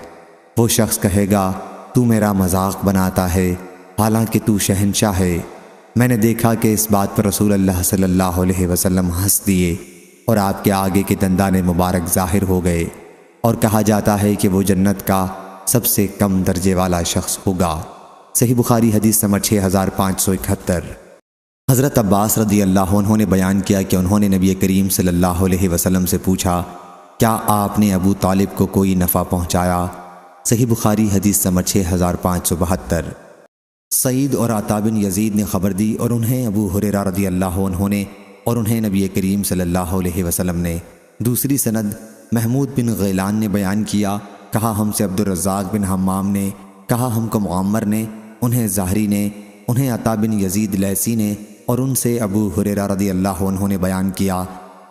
وہ شخص کہے گا، تو میرا مذاق بناتا ہے، حالانکہ تو شہنشاہ ہے۔ میں نے دیکھا کہ اس بات پر رسول اللہ صلی اللہ علیہ وسلم ہنس دیے اور آپ کے آگے کے دندان مبارک ظاہر ہو گئے، اور کہا جاتا ہے کہ وہ جنت کا سب سے کم درجے والا شخص ہوگا۔ صحیح بخاری حدیث نمبر 6571۔ حضرت عباس رضی اللہ عنہ نے بیان کیا کہ انہوں نے نبی کریم صلی اللہ علیہ وسلم سے پوچھا، کیا آپ نے ابو طالب کو کوئی نفع پہنچایا؟ صحیح بخاری حدیث نمبر 6572۔ سعید اور عطا بن یزید نے خبر دی اور انہیں ابو ہریرہ رضی اللہ عنہ نے اور انہیں نبی کریم صلی اللہ علیہ وسلم نے۔ دوسری سند محمود بن غیلان نے بیان کیا، کہا ہم سے عبد الرزاق بن حمام نے، کہا ہم کو معمر نے، انہیں زہری نے، انہیں عطا بن یزید لیثی نے، اور ان سے ابو ہریرہ رضی اللہ عنہ نے بیان کیا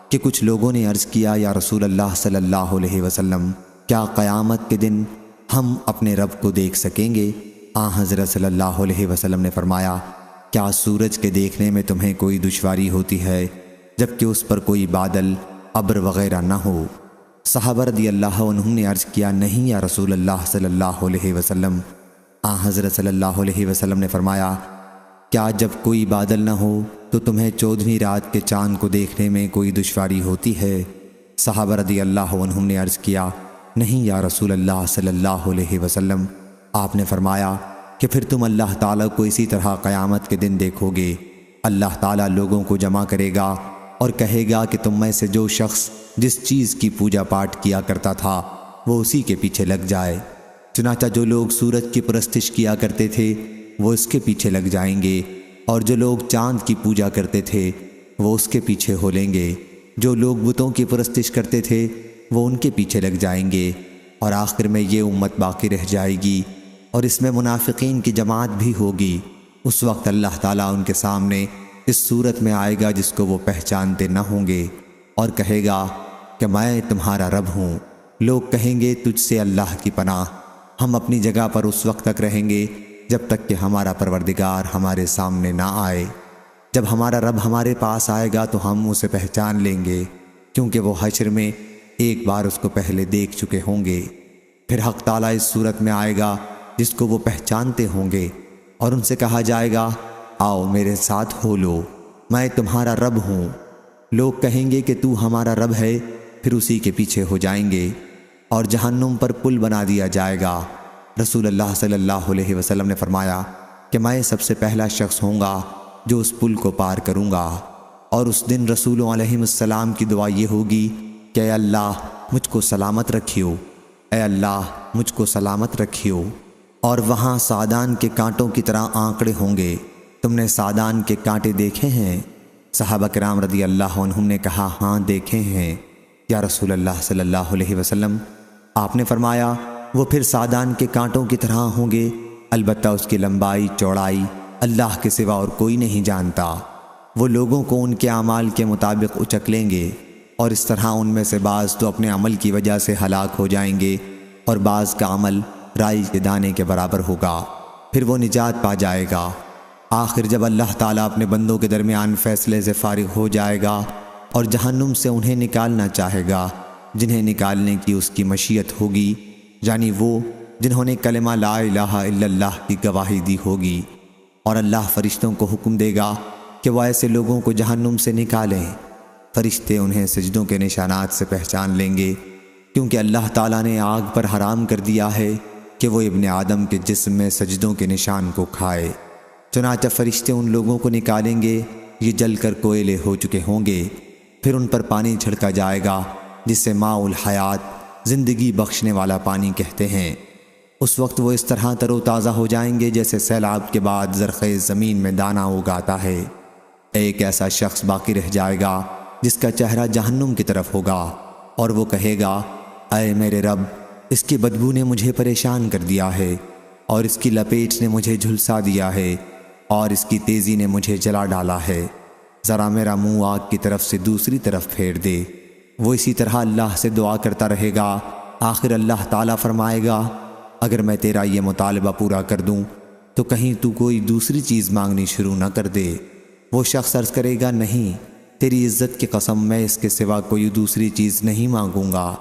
کہ کچھ لوگوں نے عرض کیا، یا رسول اللہ صلی اللہ علیہ وسلم، کیا قیامت کے دن ہم اپنے رب کو دیکھ سکیں گے؟ حضرت صلی اللہ علیہ وسلم نے فرمایا، کیا سورج کے دیکھنے میں تمہیں کوئی دشواری ہوتی ہے جبکہ اس پر کوئی بادل، ابر وغیرہ نہ ہو؟ صحابہ رضی اللہ عنہم نے عرض کیا، نہیں یا رسول اللہ صلی اللہ علیہ وسلم۔ حضرت صلی اللہ علیہ وسلم نے فرمایا، کیا جب کوئی بادل نہ ہو تو تمہیں 14ویں رات کے چاند کو دیکھنے میں کوئی دشواری ہوتی ہے؟ صحابہ رضی اللہ عنہم نے عرض کیا، نہیں یا رسول اللہ صلی اللہ علیہ وسلم۔ آپ نے فرمایا کہ پھر تم اللہ تعالیٰ کو اسی طرح قیامت کے دن دیکھو گے۔ اللہ تعالیٰ لوگوں کو جمع کرے گا اور کہے گا کہ تم میں سے جو شخص جس چیز کی پوجا پاٹ کیا کرتا تھا وہ اسی کے پیچھے لگ جائے۔ چنانچہ جو لوگ سورج کی پرستش کیا کرتے تھے وہ اس کے پیچھے لگ جائیں گے، اور جو لوگ چاند کی پوجا کرتے تھے وہ اس کے پیچھے ہو لیں گے، جو لوگ بتوں کی پرستش کرتے تھے وہ ان کے پیچھے لگ جائیں گے، اور آخر میں یہ امت باقی رہ جائے گی اور اس میں منافقین کی جماعت بھی ہوگی۔ اس وقت اللہ تعالیٰ ان کے سامنے اس صورت میں آئے گا جس کو وہ پہچانتے نہ ہوں گے، اور کہے گا، کہ میں تمہارا رب ہوں۔ لوگ کہیں گے تجھ سے اللہ کی پناہ، ہم اپنی جگہ پر اس وقت تک رہیں گے جب تک کہ ہمارا پروردگار ہمارے سامنے نہ آئے۔ جب ہمارا رب ہمارے پاس آئے گا تو ہم اسے پہچان لیں گے، کیونکہ وہ حشر میں ایک بار اس کو پہلے دیکھ چکے ہوں گے۔ پھر حق تعالیٰ اس صورت میں آئے گا جس کو وہ پہچانتے ہوں گے، اور ان سے کہا جائے گا آؤ میرے ساتھ ہو لو، میں تمہارا رب ہوں۔ لوگ کہیں گے کہ تو ہمارا رب ہے، پھر اسی کے پیچھے ہو جائیں گے اور جہنم پر پل بنا دیا جائے گا۔ رسول اللہ صلی اللہ علیہ وسلم نے فرمایا کہ میں سب سے پہلا شخص ہوں گا جو اس پل کو پار کروں گا، اور اس دن رسولوں علیہ السلام کی دعا یہ ہوگی کہ اے اللہ مجھ کو سلامت رکھیو، اے اللہ مجھ کو سلامت رکھیو۔ اور وہاں سعدان کے کانٹوں کی طرح آنکڑے ہوں گے۔ تم نے سعدان کے کانٹے دیکھے ہیں؟ صحابہ کرام رضی اللہ عنہم نے کہا ہاں دیکھے ہیں یا رسول اللہ صلی اللہ علیہ وسلم۔ آپ نے فرمایا وہ پھر سعدان کے کانٹوں کی طرح ہوں گے، البتہ اس کی لمبائی چوڑائی اللہ کے سوا اور کوئی نہیں جانتا۔ وہ لوگوں کو ان کے اعمال کے مطابق اچک لیں گے، اور اس طرح ان میں سے بعض تو اپنے عمل کی وجہ سے ہلاک ہو جائیں گے، اور بعض کا عمل رائی کے دانے کے برابر ہوگا، پھر وہ نجات پا جائے گا۔ آخر جب اللہ تعالیٰ اپنے بندوں کے درمیان فیصلے سے فارغ ہو جائے گا اور جہنم سے انہیں نکالنا چاہے گا جنہیں نکالنے کی اس کی مشیت ہوگی، یعنی وہ جنہوں نے کلمہ لا الہ الا اللہ کی گواہی دی ہوگی، اور اللہ فرشتوں کو حکم دے گا کہ وہ ایسے لوگوں کو جہنم سے نکالیں۔ فرشتے انہیں سجدوں کے نشانات سے پہچان لیں گے، کیونکہ اللہ تعالیٰ نے آگ پر حرام کر دیا ہے کہ وہ ابن آدم کے جسم میں سجدوں کے نشان کو کھائے۔ چنانچہ فرشتے ان لوگوں کو نکالیں گے، یہ جل کر کوئلے ہو چکے ہوں گے، پھر ان پر پانی چھڑکا جائے گا جسے ماء الحیات زندگی بخشنے والا پانی کہتے ہیں۔ اس وقت وہ اس طرح تر و تازہ ہو جائیں گے جیسے سیلاب کے بعد زرخیز زمین میں دانہ اگاتا ہے۔ ایک ایسا شخص باقی رہ جائے گا جس کا چہرہ جہنم کی طرف ہوگا، اور وہ کہے گا اے میرے رب، اس کی بدبو نے مجھے پریشان کر دیا ہے، اور اس کی لپیٹ نے مجھے جھلسا دیا ہے، اور اس کی تیزی نے مجھے جلا ڈالا ہے، ذرا میرا منہ آگ کی طرف سے دوسری طرف پھیر دے۔ وہ اسی طرح اللہ سے دعا کرتا رہے گا۔ آخر اللہ تعالیٰ فرمائے گا اگر میں تیرا یہ مطالبہ پورا کر دوں تو کہیں تو کوئی دوسری چیز مانگنی شروع نہ کر دے۔ وہ شخص عرض کرے گا نہیں، تیری عزت کی قسم میں اس کے سوا کوئی دوسری چیز نہیں مانگوں گا۔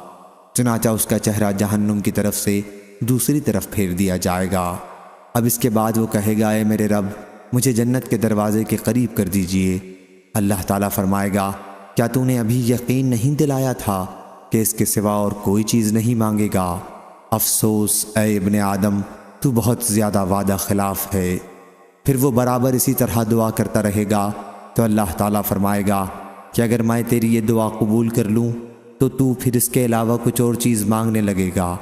چنانچہ اس کا چہرہ جہنم کی طرف سے دوسری طرف پھیر دیا جائے گا۔ اب اس کے بعد وہ کہے گا اے میرے رب، مجھے جنت کے دروازے کے قریب کر دیجئے۔ اللہ تعالیٰ فرمائے گا کیا تو نے ابھی یقین نہیں دلایا تھا کہ اس کے سوا اور کوئی چیز نہیں مانگے گا؟ افسوس اے ابن آدم، تو بہت زیادہ وعدہ خلاف ہے۔ پھر وہ برابر اسی طرح دعا کرتا رہے گا تو اللہ تعالیٰ فرمائے گا کہ اگر میں تیری یہ دعا قبول کر لوں تو پھر اس کے علاوہ کچھ اور چیز مانگنے لگے گا۔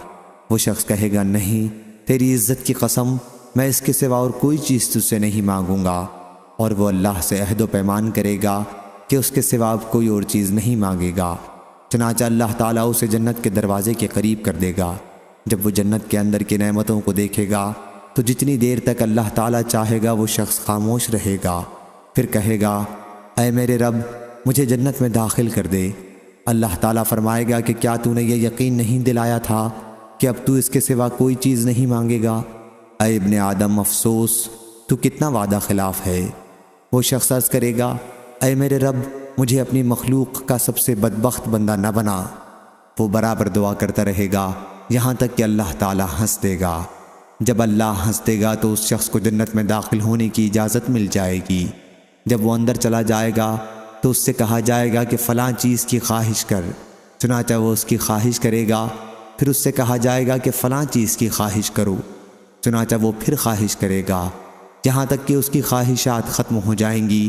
وہ شخص کہے گا نہیں، تیری عزت کی قسم میں اس کے سوا اور کوئی چیز تجھ سے نہیں مانگوں گا، اور وہ اللہ سے عہد و پیمان کرے گا کہ اس کے سوا اب کوئی اور چیز نہیں مانگے گا۔ چنانچہ اللہ تعالیٰ اسے جنت کے دروازے کے قریب کر دے گا۔ جب وہ جنت کے اندر کی نعمتوں کو دیکھے گا تو جتنی دیر تک اللہ تعالیٰ چاہے گا وہ شخص خاموش رہے گا، پھر کہے گا اے میرے رب، مجھے جنت میں داخل کر دے۔ اللہ تعالیٰ فرمائے گا کہ کیا تو نے یہ یقین نہیں دلایا تھا کہ اب تو اس کے سوا کوئی چیز نہیں مانگے گا؟ اے ابن آدم، افسوس تو کتنا وعدہ خلاف ہے۔ وہ شخص عرض کرے گا اے میرے رب، مجھے اپنی مخلوق کا سب سے بدبخت بندہ نہ بنا۔ وہ برابر دعا کرتا رہے گا یہاں تک کہ اللہ تعالیٰ ہنس دے گا۔ جب اللہ ہنس دے گا تو اس شخص کو جنت میں داخل ہونے کی اجازت مل جائے گی۔ جب وہ اندر چلا جائے گا تو اس سے کہا جائے گا کہ فلاں چیز کی خواہش کر، چنانچہ وہ اس کی خواہش کرے گا۔ پھر اس سے کہا جائے گا کہ فلاں چیز کی خواہش کرو، چنانچہ وہ پھر خواہش کرے گا، یہاں تک کہ اس کی خواہشات ختم ہو جائیں گی۔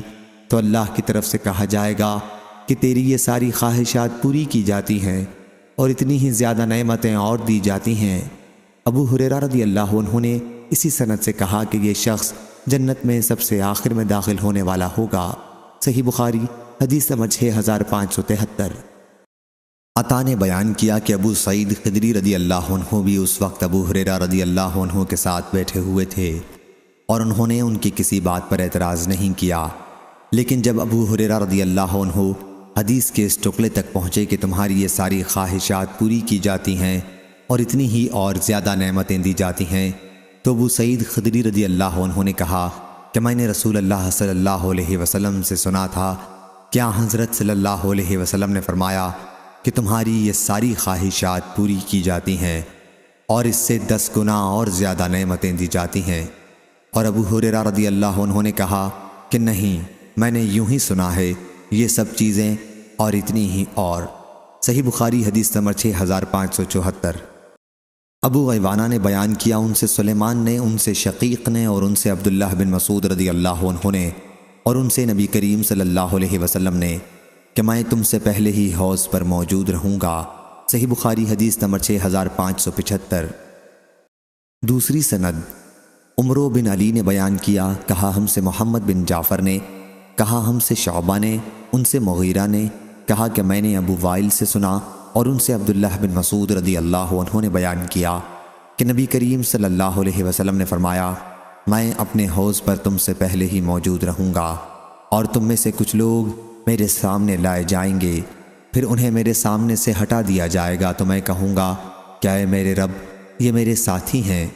تو اللہ کی طرف سے کہا جائے گا کہ تیری یہ ساری خواہشات پوری کی جاتی ہیں اور اتنی ہی زیادہ نعمتیں اور دی جاتی ہیں۔ ابو ہریرہ رضی اللہ عنہ نے اسی سند سے کہا کہ یہ شخص جنت میں سب سے آخر میں داخل ہونے والا ہوگا۔ صحیح بخاری حدیث نمبر 6573۔ عطا نے بیان کیا کہ ابو سعید خدری رضی اللہ عنہ بھی اس وقت ابو ہریرہ رضی اللہ عنہ کے ساتھ بیٹھے ہوئے تھے اور انہوں نے ان کی کسی بات پر اعتراض نہیں کیا، لیکن جب ابو ہریرہ رضی اللہ عنہ حدیث کے اس ٹکڑے تک پہنچے کہ تمہاری یہ ساری خواہشات پوری کی جاتی ہیں اور اتنی ہی اور زیادہ نعمتیں دی جاتی ہیں، تو ابو سعید خدری رضی اللہ عنہ نے کہا کہ میں نے رسول اللہ صلی اللہ علیہ وسلم سے سنا تھا کہ حضرت صلی اللہ علیہ وسلم نے فرمایا کہ تمہاری یہ ساری خواہشات پوری کی جاتی ہیں اور اس سے 10 گنا اور زیادہ نعمتیں دی جاتی ہیں۔ اور ابو ہریرہ رضی اللہ عنہ نے کہا کہ نہیں، میں نے یوں ہی سنا ہے، یہ سب چیزیں اور اتنی ہی اور۔ صحیح بخاری حدیث نمبر 6574۔ ابو غیوانہ نے بیان کیا، ان سے سلیمان نے، ان سے شقیق نے، اور ان سے عبداللہ بن مسعود رضی اللہ عنہ نے، اور ان سے نبی کریم صلی اللہ علیہ وسلم نے کہ میں تم سے پہلے ہی حوض پر موجود رہوں گا۔ صحیح بخاری حدیث نمبر 6575۔ دوسری سند عمرو بن علی نے بیان کیا، کہا ہم سے محمد بن جعفر نے، کہا ہم سے شعبہ نے، ان سے مغیرہ نے، کہا کہ میں نے ابو وائل سے سنا، اور ان سے عبداللہ بن مسعود رضی اللہ عنہ نے بیان کیا کہ نبی کریم صلی اللہ علیہ وسلم نے فرمایا، میں اپنے حوض پر تم سے پہلے ہی موجود رہوں گا، اور تم میں سے کچھ لوگ میرے سامنے لائے جائیں گے، پھر انہیں میرے سامنے سے ہٹا دیا جائے گا تو میں کہوں گا کہ اے میرے رب، یہ میرے ساتھی ہیں،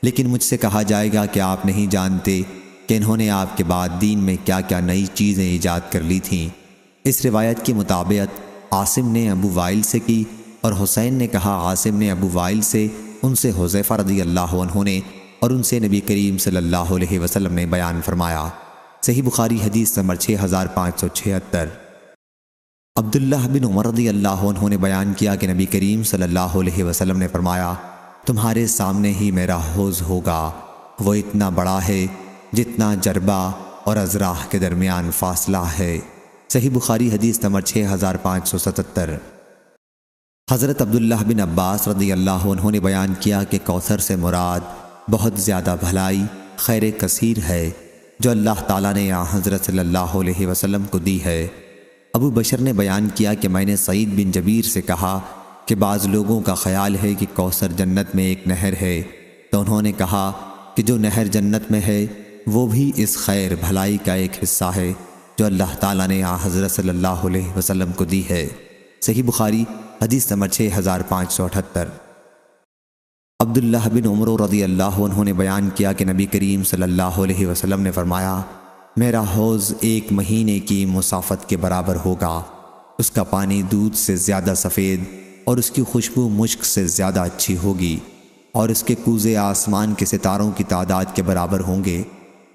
لیکن مجھ سے کہا جائے گا کہ آپ نہیں جانتے کہ انہوں نے آپ کے بعد دین میں کیا کیا نئی چیزیں ایجاد کر لی تھیں۔ اس روایت کی مطابقت عاصم نے ابو وائل سے کی، اور حسین نے کہا عاصم نے ابو وائل سے، ان سے حذیفہ رضی اللہ عنہ نے، اور ان سے نبی کریم صلی اللہ علیہ وسلم نے بیان فرمایا۔ صحیح بخاری حدیث نمبر 6576۔ عبداللہ بن عمر رضی اللہ عنہ نے بیان کیا کہ نبی کریم صلی اللہ علیہ وسلم نے فرمایا، تمہارے سامنے ہی میرا حوض ہوگا، وہ اتنا بڑا ہے جتنا جربہ اور ازراح کے درمیان فاصلہ ہے۔ صحیح بخاری حدیث نمبر 6577۔ حضرت عبداللہ بن عباس رضی اللہ عنہ نے بیان کیا کہ کوثر سے مراد بہت زیادہ بھلائی، خیر کثیر ہے جو اللہ تعالیٰ نے حضرت صلی اللہ علیہ وسلم کو دی ہے۔ ابو بشر نے بیان کیا کہ میں نے سعید بن جبیر سے کہا کہ بعض لوگوں کا خیال ہے کہ کوثر جنت میں ایک نہر ہے، تو انہوں نے کہا کہ جو نہر جنت میں ہے وہ بھی اس خیر بھلائی کا ایک حصہ ہے جو اللہ تعالیٰ نے حضرت صلی اللہ علیہ وسلم کو دی ہے۔ صحیح بخاری حدیث نمبر 6578۔ عبداللہ بن عمر رضی اللہ عنہ نے بیان کیا کہ نبی کریم صلی اللہ علیہ وسلم نے فرمایا، میرا حوض 1 مہینے کی مسافت کے برابر ہوگا، اس کا پانی دودھ سے زیادہ سفید اور اس کی خوشبو مشک سے زیادہ اچھی ہوگی، اور اس کے کوزے آسمان کے ستاروں کی تعداد کے برابر ہوں گے۔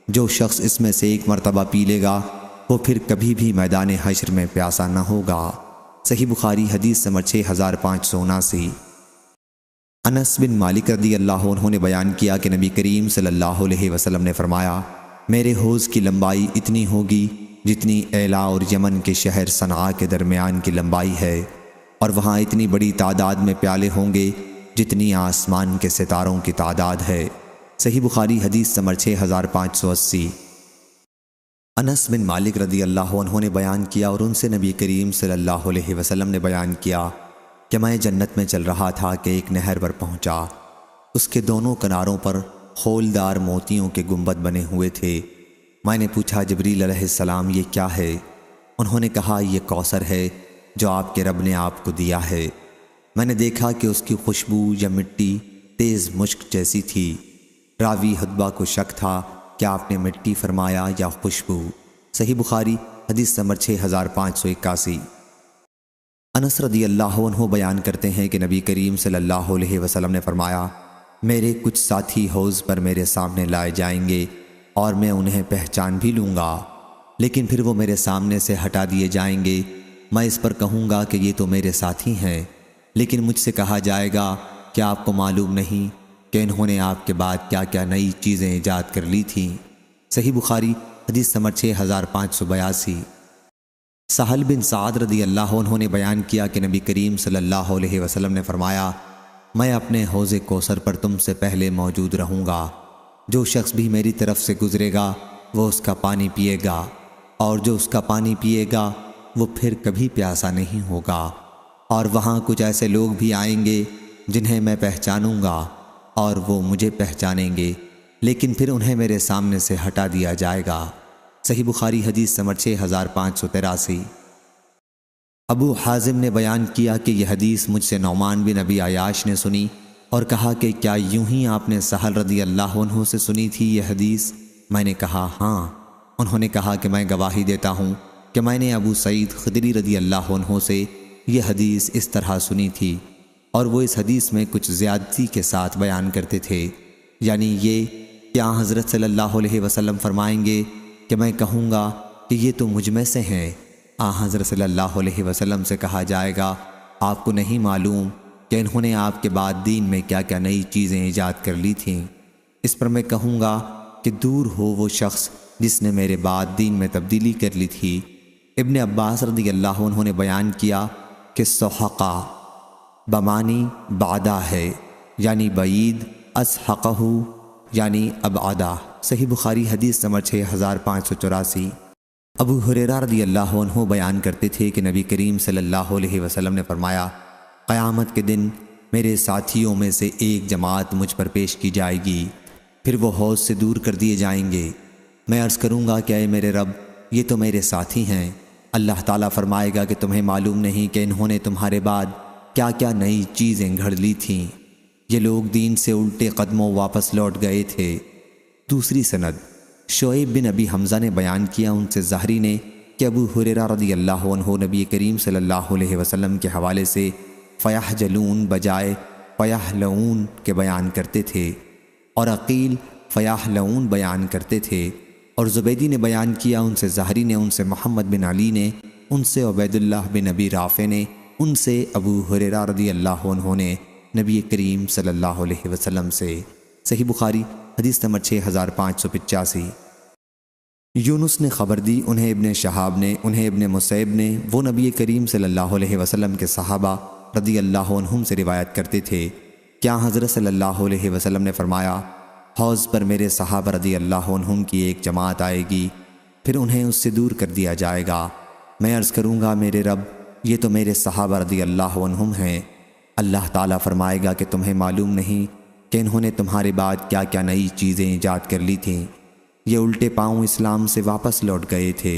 جو شخص اس میں سے 1 مرتبہ پی لے گا وہ پھر کبھی بھی میدان حشر میں پیاسا نہ ہوگا۔ صحیح بخاری حدیث نمبر 6579۔ انس بن مالک رضی اللہ عنہ نے بیان کیا کہ نبی کریم صلی اللہ علیہ وسلم نے فرمایا، میرے حوض کی لمبائی اتنی ہوگی جتنی ایلا اور یمن کے شہر صنعاء کے درمیان کی لمبائی ہے، اور وہاں اتنی بڑی تعداد میں پیالے ہوں گے جتنی آسمان کے ستاروں کی تعداد ہے۔ صحیح بخاری حدیث نمبر 6580۔ انس بن مالک رضی اللہ عنہ نے بیان کیا، اور ان سے نبی کریم صلی اللہ علیہ وسلم نے بیان کیا کہ میں جنت میں چل رہا تھا کہ ایک نہر پر پہنچا، اس کے دونوں کناروں پر خولدار موتیوں کے گنبد بنے ہوئے تھے۔ میں نے پوچھا جبریل علیہ السلام یہ کیا ہے؟ انہوں نے کہا یہ کوثر ہے جو آپ کے رب نے آپ کو دیا ہے۔ میں نے دیکھا کہ اس کی خوشبو یا مٹی تیز مشک جیسی تھی۔ راوی حدبہ کو شک تھا کہ آپ نے مٹی فرمایا یا خوشبو۔ صحیح بخاری حدیث نمبر 6581۔ انس رضی اللہ عنہ بیان کرتے ہیں کہ نبی کریم صلی اللہ علیہ وسلم نے فرمایا، میرے کچھ ساتھی حوض پر میرے سامنے لائے جائیں گے اور میں انہیں پہچان بھی لوں گا، لیکن پھر وہ میرے سامنے سے ہٹا دیے جائیں گے۔ میں اس پر کہوں گا کہ یہ تو میرے ساتھی ہیں، لیکن مجھ سے کہا جائے گا کہ آپ کو معلوم نہیں کہ انہوں نے آپ کے بعد کیا کیا نئی چیزیں ایجاد کر لی تھیں۔ صحیح بخاری حدیث نمبر 6582۔ سہل بن سعد رضی اللہ عنہ نے بیان کیا کہ نبی کریم صلی اللہ علیہ وسلم نے فرمایا، میں اپنے حوض کوثر پر تم سے پہلے موجود رہوں گا، جو شخص بھی میری طرف سے گزرے گا وہ اس کا پانی پیے گا، اور جو اس کا پانی پیے گا وہ پھر کبھی پیاسا نہیں ہوگا، اور وہاں کچھ ایسے لوگ بھی آئیں گے جنہیں میں پہچانوں گا اور وہ مجھے پہچانیں گے، لیکن پھر انہیں میرے سامنے سے ہٹا دیا جائے گا۔ صحیح بخاری حدیث نمبر 6583۔ ابو حازم نے بیان کیا کہ یہ حدیث مجھ سے نعمان بن ابی عیاش نے سنی اور کہا کہ کیا یوں ہی آپ نے سہل رضی اللہ عنہ سے سنی تھی یہ حدیث؟ میں نے کہا ہاں۔ انہوں نے کہا کہ میں گواہی دیتا ہوں کہ میں نے ابو سعید خدری رضی اللہ عنہ سے یہ حدیث اس طرح سنی تھی، اور وہ اس حدیث میں کچھ زیادتی کے ساتھ بیان کرتے تھے، یعنی یہ کہ آن حضرت صلی اللہ علیہ وسلم فرمائیں گے کہ میں کہوں گا کہ یہ تو مجھ میں سے ہیں۔ آن حضرت صلی اللہ علیہ وسلم سے کہا جائے گا آپ کو نہیں معلوم کہ انہوں نے آپ کے بعد دین میں کیا کیا نئی چیزیں ایجاد کر لی تھیں؟ اس پر میں کہوں گا کہ دور ہو وہ شخص جس نے میرے بعد دین میں تبدیلی کر لی تھی۔ ابن عباس رضی اللہ عنہ نے بیان کیا کہ سحقہ بمانی بعدہ ہے، یعنی بعید، اسحقہ یعنی ابعدہ۔ صحیح بخاری حدیث نمبر 6584۔ ابو ہریرہ رضی اللہ عنہ بیان کرتے تھے کہ نبی کریم صلی اللہ علیہ وسلم نے فرمایا قیامت کے دن میرے ساتھیوں میں سے ایک جماعت مجھ پر پیش کی جائے گی، پھر وہ حوض سے دور کر دیے جائیں گے۔ میں عرض کروں گا کہ اے میرے رب، یہ تو میرے ساتھی ہیں۔ اللہ تعالیٰ فرمائے گا کہ تمہیں معلوم نہیں کہ انہوں نے تمہارے بعد کیا کیا نئی چیزیں گھڑ لی تھیں؟ یہ لوگ دین سے الٹے قدموں واپس لوٹ گئے تھے۔ دوسری سند شعیب بن ابی حمزہ نے بیان کیا ان سے زہری نے کہ ابو ہریرہ رضی اللہ عنہ نبی کریم صلی اللہ علیہ وسلم کے حوالے سے فیحجلون بجائے فیحلون کے بیان کرتے تھے، اور عقیل فیحلون بیان کرتے تھے، اور زبیدی نے بیان کیا ان سے زہری نے ان سے محمد بن علی نے ان سے عبید اللہ بن ابی رافع نے ان سے ابو ہریرہ رضی اللہ عنہ نے نبی کریم صلی اللہ علیہ وسلم سے۔ صحیح بخاری حدیث نمبر 6585۔ یونس نے خبر دی، انہیں ابن شہاب نے، انہیں ابن مسیب نے، وہ نبی کریم صلی اللہ علیہ وسلم کے صحابہ رضی اللہ عنہم سے روایت کرتے تھے کیا حضرت صلی اللہ علیہ وسلم نے فرمایا حوض پر میرے صحابہ رضی اللہ عنہم کی ایک جماعت آئے گی، پھر انہیں اس سے دور کر دیا جائے گا۔ میں عرض کروں گا میرے رب، یہ تو میرے صحابہ رضی اللہ عنہم ہیں۔ اللہ تعالیٰ فرمائے گا کہ تمہیں معلوم نہیں کہ انہوں نے تمہارے بعد کیا کیا نئی چیزیں ایجاد کر لی تھیں؟ یہ الٹے پاؤں اسلام سے واپس لوٹ گئے تھے۔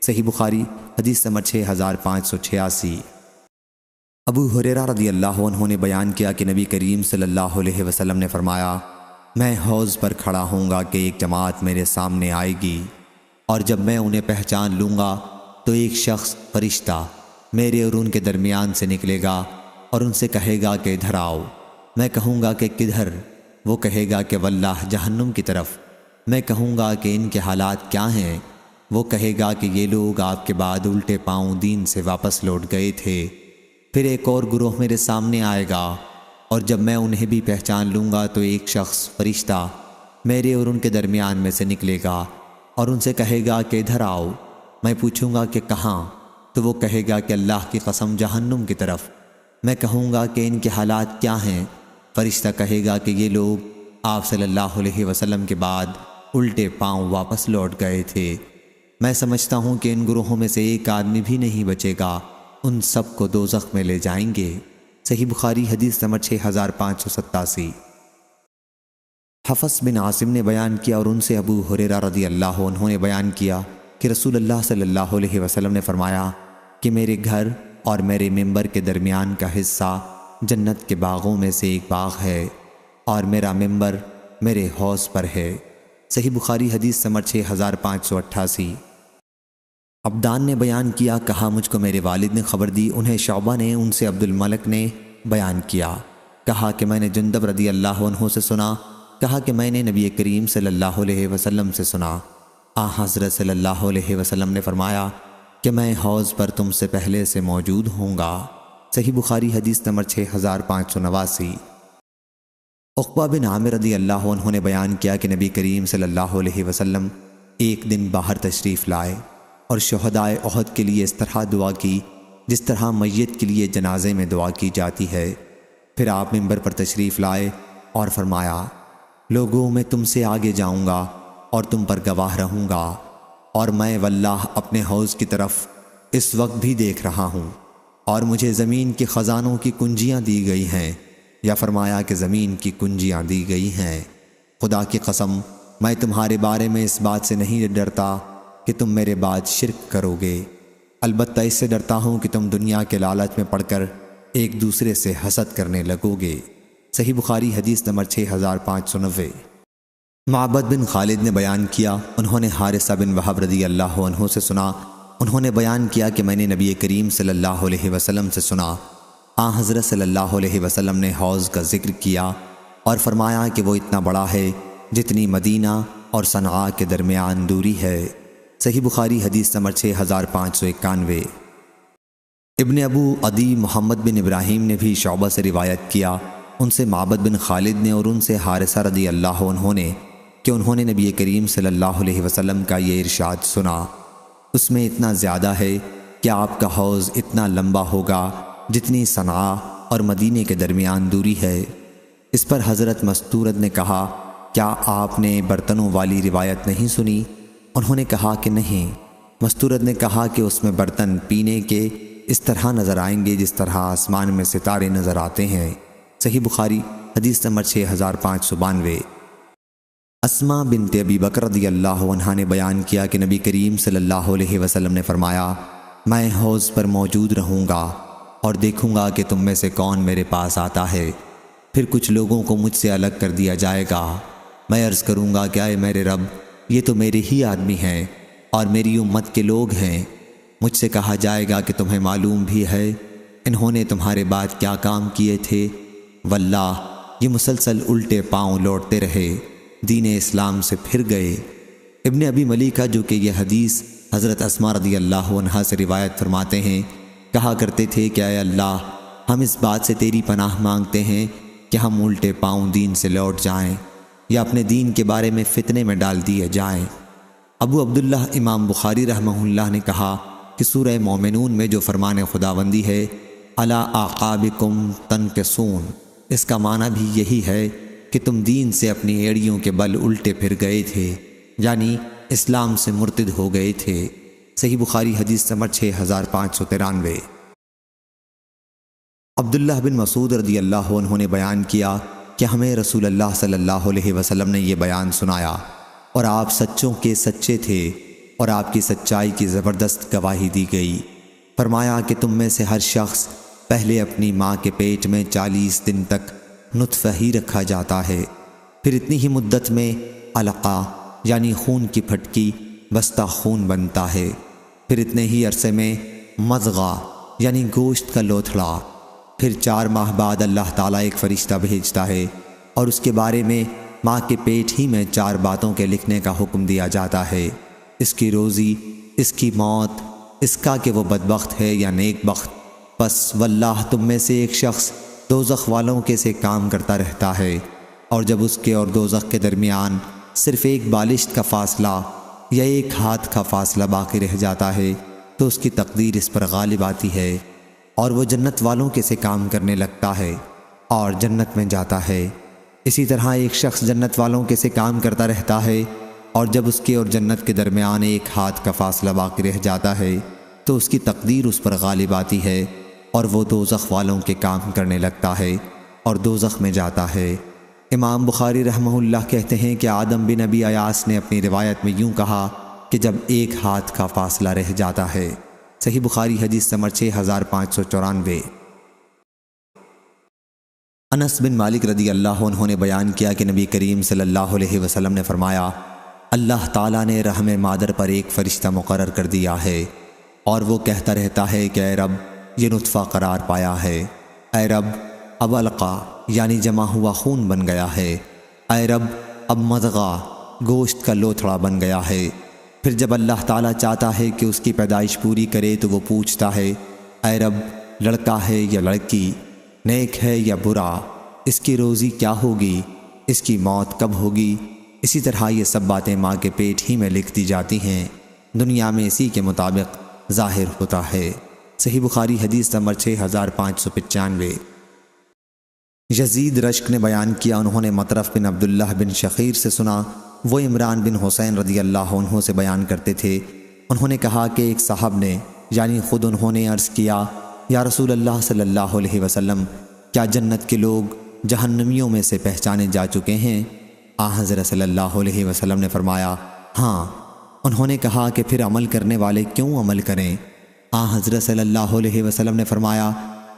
صحیح بخاری حدیث نمبر 6586۔ ابو ہریرہ رضی اللہ عنہ نے بیان کیا کہ نبی کریم صلی اللہ علیہ وسلم نے فرمایا میں حوض پر کھڑا ہوں گا کہ ایک جماعت میرے سامنے آئے گی، اور جب میں انہیں پہچان لوں گا تو ایک شخص فرشتہ میرے اور ان کے درمیان سے نکلے گا اور ان سے کہے گا کہ ادھر آؤ۔ میں کہوں گا کہ کدھر؟ وہ کہے گا کہ واللہ جہنم کی طرف۔ میں کہوں گا کہ ان کے حالات کیا ہیں؟ وہ کہے گا کہ یہ لوگ آپ کے بعد الٹے پاؤں دین سے واپس لوٹ گئے تھے۔ پھر ایک اور گروہ میرے سامنے آئے گا، اور جب میں انہیں بھی پہچان لوں گا تو ایک شخص فرشتہ میرے اور ان کے درمیان میں سے نکلے گا اور ان سے کہے گا کہ ادھر آؤ۔ میں پوچھوں گا کہ کہاں؟ تو وہ کہے گا کہ اللہ کی قسم جہنم کی طرف۔ میں کہوں گا کہ ان کے حالات کیا ہیں؟ فرشتہ کہے گا کہ یہ لوگ آپ صلی اللہ علیہ وسلم کے بعد الٹے پاؤں واپس لوٹ گئے تھے۔ میں سمجھتا ہوں کہ ان گروہوں میں سے ایک آدمی بھی نہیں بچے گا، ان سب کو دوزخ میں لے جائیں گے۔ صحیح بخاری حدیث نمبر 6587۔ حفص بن عاصم نے بیان کیا اور ان سے ابو ہریرہ رضی اللہ عنہ نے بیان کیا کہ رسول اللہ صلی اللہ علیہ وسلم نے فرمایا کہ میرے گھر اور میرے ممبر کے درمیان کا حصہ جنت کے باغوں میں سے ایک باغ ہے، اور میرا ممبر میرے حوض پر ہے۔ صحیح بخاری حدیث نمبر 6588۔ عبدان نے بیان کیا، کہا مجھ کو میرے والد نے خبر دی، انہیں شعبہ نے، ان سے عبد الملک نے بیان کیا، کہا کہ میں نے جندب رضی اللہ عنہ سے سنا، کہا کہ میں نے نبی کریم صلی اللہ علیہ وسلم سے سنا، حضرت صلی اللہ علیہ وسلم نے فرمایا کہ میں حوض پر تم سے پہلے سے موجود ہوں گا۔ صحیح بخاری حدیث نمبر 6589۔ عقبہ بن عامر رضی اللہ عنہ نے بیان کیا کہ نبی کریم صلی اللہ علیہ وسلم ایک دن باہر تشریف لائے اور شہدائے احد کے لیے اس طرح دعا کی جس طرح میت کے لیے جنازے میں دعا کی جاتی ہے۔ پھر آپ ممبر پر تشریف لائے اور فرمایا لوگوں میں تم سے آگے جاؤں گا اور تم پر گواہ رہوں گا، اور میں واللہ اپنے حوض کی طرف اس وقت بھی دیکھ رہا ہوں، اور مجھے زمین کے خزانوں کی کنجیاں دی گئی ہیں، یا فرمایا کہ زمین کی کنجیاں دی گئی ہیں۔ خدا کی قسم میں تمہارے بارے میں اس بات سے نہیں ڈرتا کہ تم میرے بعد شرک کرو گے۔ البتہ اس سے ڈرتا ہوں کہ تم دنیا کے لالچ میں پڑ کر ایک دوسرے سے حسد کرنے لگو گے۔ صحیح بخاری حدیث نمبر 6590۔ معبد بن خالد نے بیان کیا، انہوں نے حارثہ بن وہب رضی اللہ عنہ سے سنا، انہوں نے بیان کیا کہ میں نے نبی کریم صلی اللہ علیہ وسلم سے سنا، حضرت صلی اللہ علیہ وسلم نے حوض کا ذکر کیا اور فرمایا کہ وہ اتنا بڑا ہے جتنی مدینہ اور صنعاء کے درمیان دوری ہے۔ صحیح بخاری حدیث نمبر 6591۔ ابن ابو عدی محمد بن ابراہیم نے بھی شعبہ سے روایت کیا، ان سے معبد بن خالد نے اور ان سے حارثہ رضی اللہ عنہ نے کہ انہوں نے نبی کریم صلی اللہ علیہ وسلم کا یہ ارشاد سنا، اس میں اتنا زیادہ ہے کہ آپ کا حوض اتنا لمبا ہوگا جتنی صنعاء اور مدینے کے درمیان دوری ہے۔ اس پر حضرت مستورد نے کہا، کیا آپ نے برتنوں والی روایت نہیں سنی؟ انہوں نے کہا کہ نہیں۔ مستورد نے کہا کہ اس میں برتن پینے کے اس طرح نظر آئیں گے جس طرح آسمان میں ستارے نظر آتے ہیں۔ صحیح بخاری حدیث نمبر 6592۔ اسماء بنت ابی بکر رضی اللہ عنہا نے بیان کیا کہ نبی کریم صلی اللہ علیہ وسلم نے فرمایا، میں حوض پر موجود رہوں گا اور دیکھوں گا کہ تم میں سے کون میرے پاس آتا ہے، پھر کچھ لوگوں کو مجھ سے الگ کر دیا جائے گا، میں عرض کروں گا کہ اے میرے رب، یہ تو میرے ہی آدمی ہیں اور میری امت کے لوگ ہیں۔ مجھ سے کہا جائے گا کہ تمہیں معلوم بھی ہے انہوں نے تمہارے بعد کیا کام کیے تھے؟ واللہ یہ مسلسل الٹے پاؤں لوٹتے رہے، دین اسلام سے پھر گئے۔ ابن ابی ملیکہ جو کہ یہ حدیث حضرت اسماء رضی اللہ عنہا سے روایت فرماتے ہیں، کہا کرتے تھے کہ اے اللہ، ہم اس بات سے تیری پناہ مانگتے ہیں کہ ہم الٹے پاؤں دین سے لوٹ جائیں یا اپنے دین کے بارے میں فتنے میں ڈال دیے جائیں۔ ابو عبداللہ امام بخاری رحمہ اللہ نے کہا کہ سورہ مومنون میں جو فرمان خداوندی ہے، علی اعقابکم تنکسون، اس کا معنی بھی یہی ہے کہ تم دین سے اپنی ایڑیوں کے بل الٹے پھر گئے تھے، یعنی اسلام سے مرتد ہو گئے تھے۔ صحیح بخاری حدیث نمبر 6593۔ عبداللہ بن مسعود رضی اللہ عنہ نے بیان کیا کہ ہمیں رسول اللہ صلی اللہ علیہ وسلم نے یہ بیان سنایا اور آپ سچوں کے سچے تھے اور آپ کی سچائی کی زبردست گواہی دی گئی۔ فرمایا کہ تم میں سے ہر شخص پہلے اپنی ماں کے پیٹ میں 40 دن تک نطفہ ہی رکھا جاتا ہے، پھر اتنی ہی مدت میں علقہ یعنی خون کی پھٹکی بستہ خون بنتا ہے، پھر اتنے ہی عرصے میں مضغہ یعنی گوشت کا لوتھڑا، پھر 4 ماہ بعد اللہ تعالیٰ ایک فرشتہ بھیجتا ہے اور اس کے بارے میں ماں کے پیٹ ہی میں 4 باتوں کے لکھنے کا حکم دیا جاتا ہے، اس کی روزی، اس کی موت، اس کا کہ وہ بدبخت ہے یا نیک بخت۔ پس واللہ تم میں سے ایک شخص دوزخ والوں کے سے کام کرتا رہتا ہے، اور جب اس کے اور دوزخ کے درمیان صرف ایک بالشت کا فاصلہ یا ایک ہاتھ کا فاصلہ باقی رہ جاتا ہے تو اس کی تقدیر اس پر غالب آتی ہے اور وہ جنت والوں کے سے کام کرنے لگتا ہے اور جنت میں جاتا ہے۔ اسی طرح ایک شخص جنت والوں کے سے کام کرتا رہتا ہے اور جب اس کے اور جنت کے درمیان ایک ہاتھ کا فاصلہ باقی رہ جاتا ہے تو اس کی تقدیر اس پر غالب آتی ہے اور وہ دوزخ والوں کے کام کرنے لگتا ہے اور دوزخ میں جاتا ہے۔ امام بخاری رحمہ اللہ کہتے ہیں کہ آدم بن ابی ایاس نے اپنی روایت میں یوں کہا کہ جب ایک ہاتھ کا فاصلہ رہ جاتا ہے۔ صحیح بخاری حدیث نمبر 6594۔ انس بن مالک رضی اللہ عنہ نے بیان کیا کہ نبی کریم صلی اللہ علیہ وسلم نے فرمایا، اللہ تعالیٰ نے رحم مادر پر ایک فرشتہ مقرر کر دیا ہے اور وہ کہتا رہتا ہے کہ اے رب، یہ نطفہ قرار پایا ہے، اے رب اب علقہ یعنی جمع ہوا خون بن گیا ہے، اے رب اب مضغہ گوشت کا لوتھڑا بن گیا ہے۔ پھر جب اللہ تعالیٰ چاہتا ہے کہ اس کی پیدائش پوری کرے تو وہ پوچھتا ہے، اے رب لڑکا ہے یا لڑکی، نیک ہے یا برا، اس کی روزی کیا ہوگی، اس کی موت کب ہوگی۔ اسی طرح یہ سب باتیں ماں کے پیٹ ہی میں لکھ دی جاتی ہیں، دنیا میں اسی کے مطابق ظاہر ہوتا ہے۔ صحیح بخاری حدیث نمبر 6595۔ یزید رشک نے بیان کیا، انہوں نے مطرف بن عبداللہ بن شخیر سے سنا، وہ عمران بن حسین رضی اللہ عنہ سے بیان کرتے تھے، انہوں نے کہا کہ ایک صاحب نے یعنی خود انہوں نے عرض کیا، یا رسول اللہ صلی اللہ علیہ وسلم، کیا جنت کے لوگ جہنمیوں میں سے پہچانے جا چکے ہیں؟ حضرت صلی اللہ علیہ وسلم نے فرمایا، ہاں۔ انہوں نے کہا کہ پھر عمل کرنے والے کیوں عمل کریں؟ حضرت صلی اللہ علیہ وسلم نے فرمایا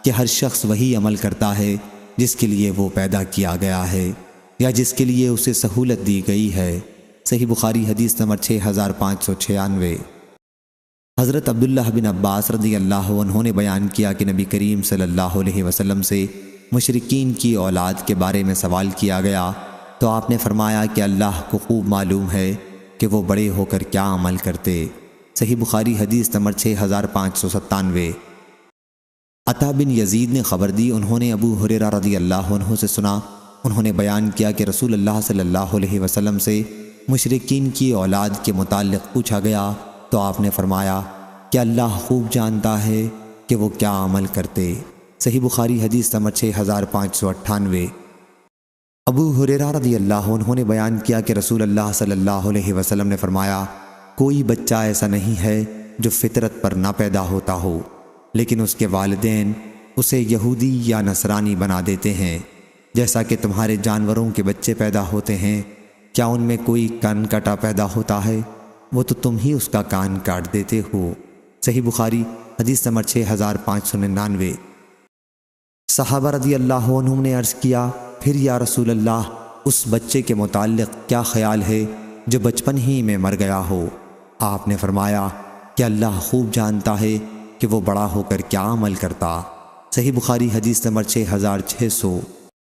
کہ ہر شخص وہی عمل کرتا ہے جس کے لیے وہ پیدا کیا گیا ہے یا جس کے لیے اسے سہولت دی گئی ہے۔ صحیح بخاری حدیث نمبر 6596۔ حضرت عبداللہ بن عباس رضی اللہ عنہ نے بیان کیا کہ نبی کریم صلی اللہ علیہ وسلم سے مشرکین کی اولاد کے بارے میں سوال کیا گیا تو آپ نے فرمایا کہ اللہ کو خوب معلوم ہے کہ وہ بڑے ہو کر کیا عمل کرتے۔ صحیح بخاری حدیث نمبر 6597۔ عطا بن یزید نے خبر دی، انہوں نے ابو ہریرہ رضی اللہ عنہ سے سنا، انہوں نے بیان کیا کہ رسول اللہ صلی اللہ علیہ وسلم سے مشرکین کی اولاد کے متعلق پوچھا گیا تو آپ نے فرمایا کہ اللہ خوب جانتا ہے کہ وہ کیا عمل کرتے۔ صحیح بخاری حدیث نمبر 6598۔ ابو ہریرہ رضی اللہ عنہ نے بیان کیا کہ رسول اللہ صلی اللہ علیہ وسلم نے فرمایا کوئی بچہ ایسا نہیں ہے جو فطرت پر نہ پیدا ہوتا ہو، لیکن اس کے والدین اسے یہودی یا نصرانی بنا دیتے ہیں، جیسا کہ تمہارے جانوروں کے بچے پیدا ہوتے ہیں، کیا ان میں کوئی کان کٹا پیدا ہوتا ہے؟ وہ تو تم ہی اس کا کان کاٹ دیتے ہو۔ صحیح بخاری حدیث نمبر 6599۔ صحابہ رضی اللہ عنہم نے عرض کیا پھر یا رسول اللہ اس بچے کے متعلق کیا خیال ہے جو بچپن ہی میں مر گیا ہو؟ آپ نے فرمایا کہ اللہ خوب جانتا ہے کہ وہ بڑا ہو کر کیا عمل کرتا۔ صحیح بخاری حدیث نمبر 6600۔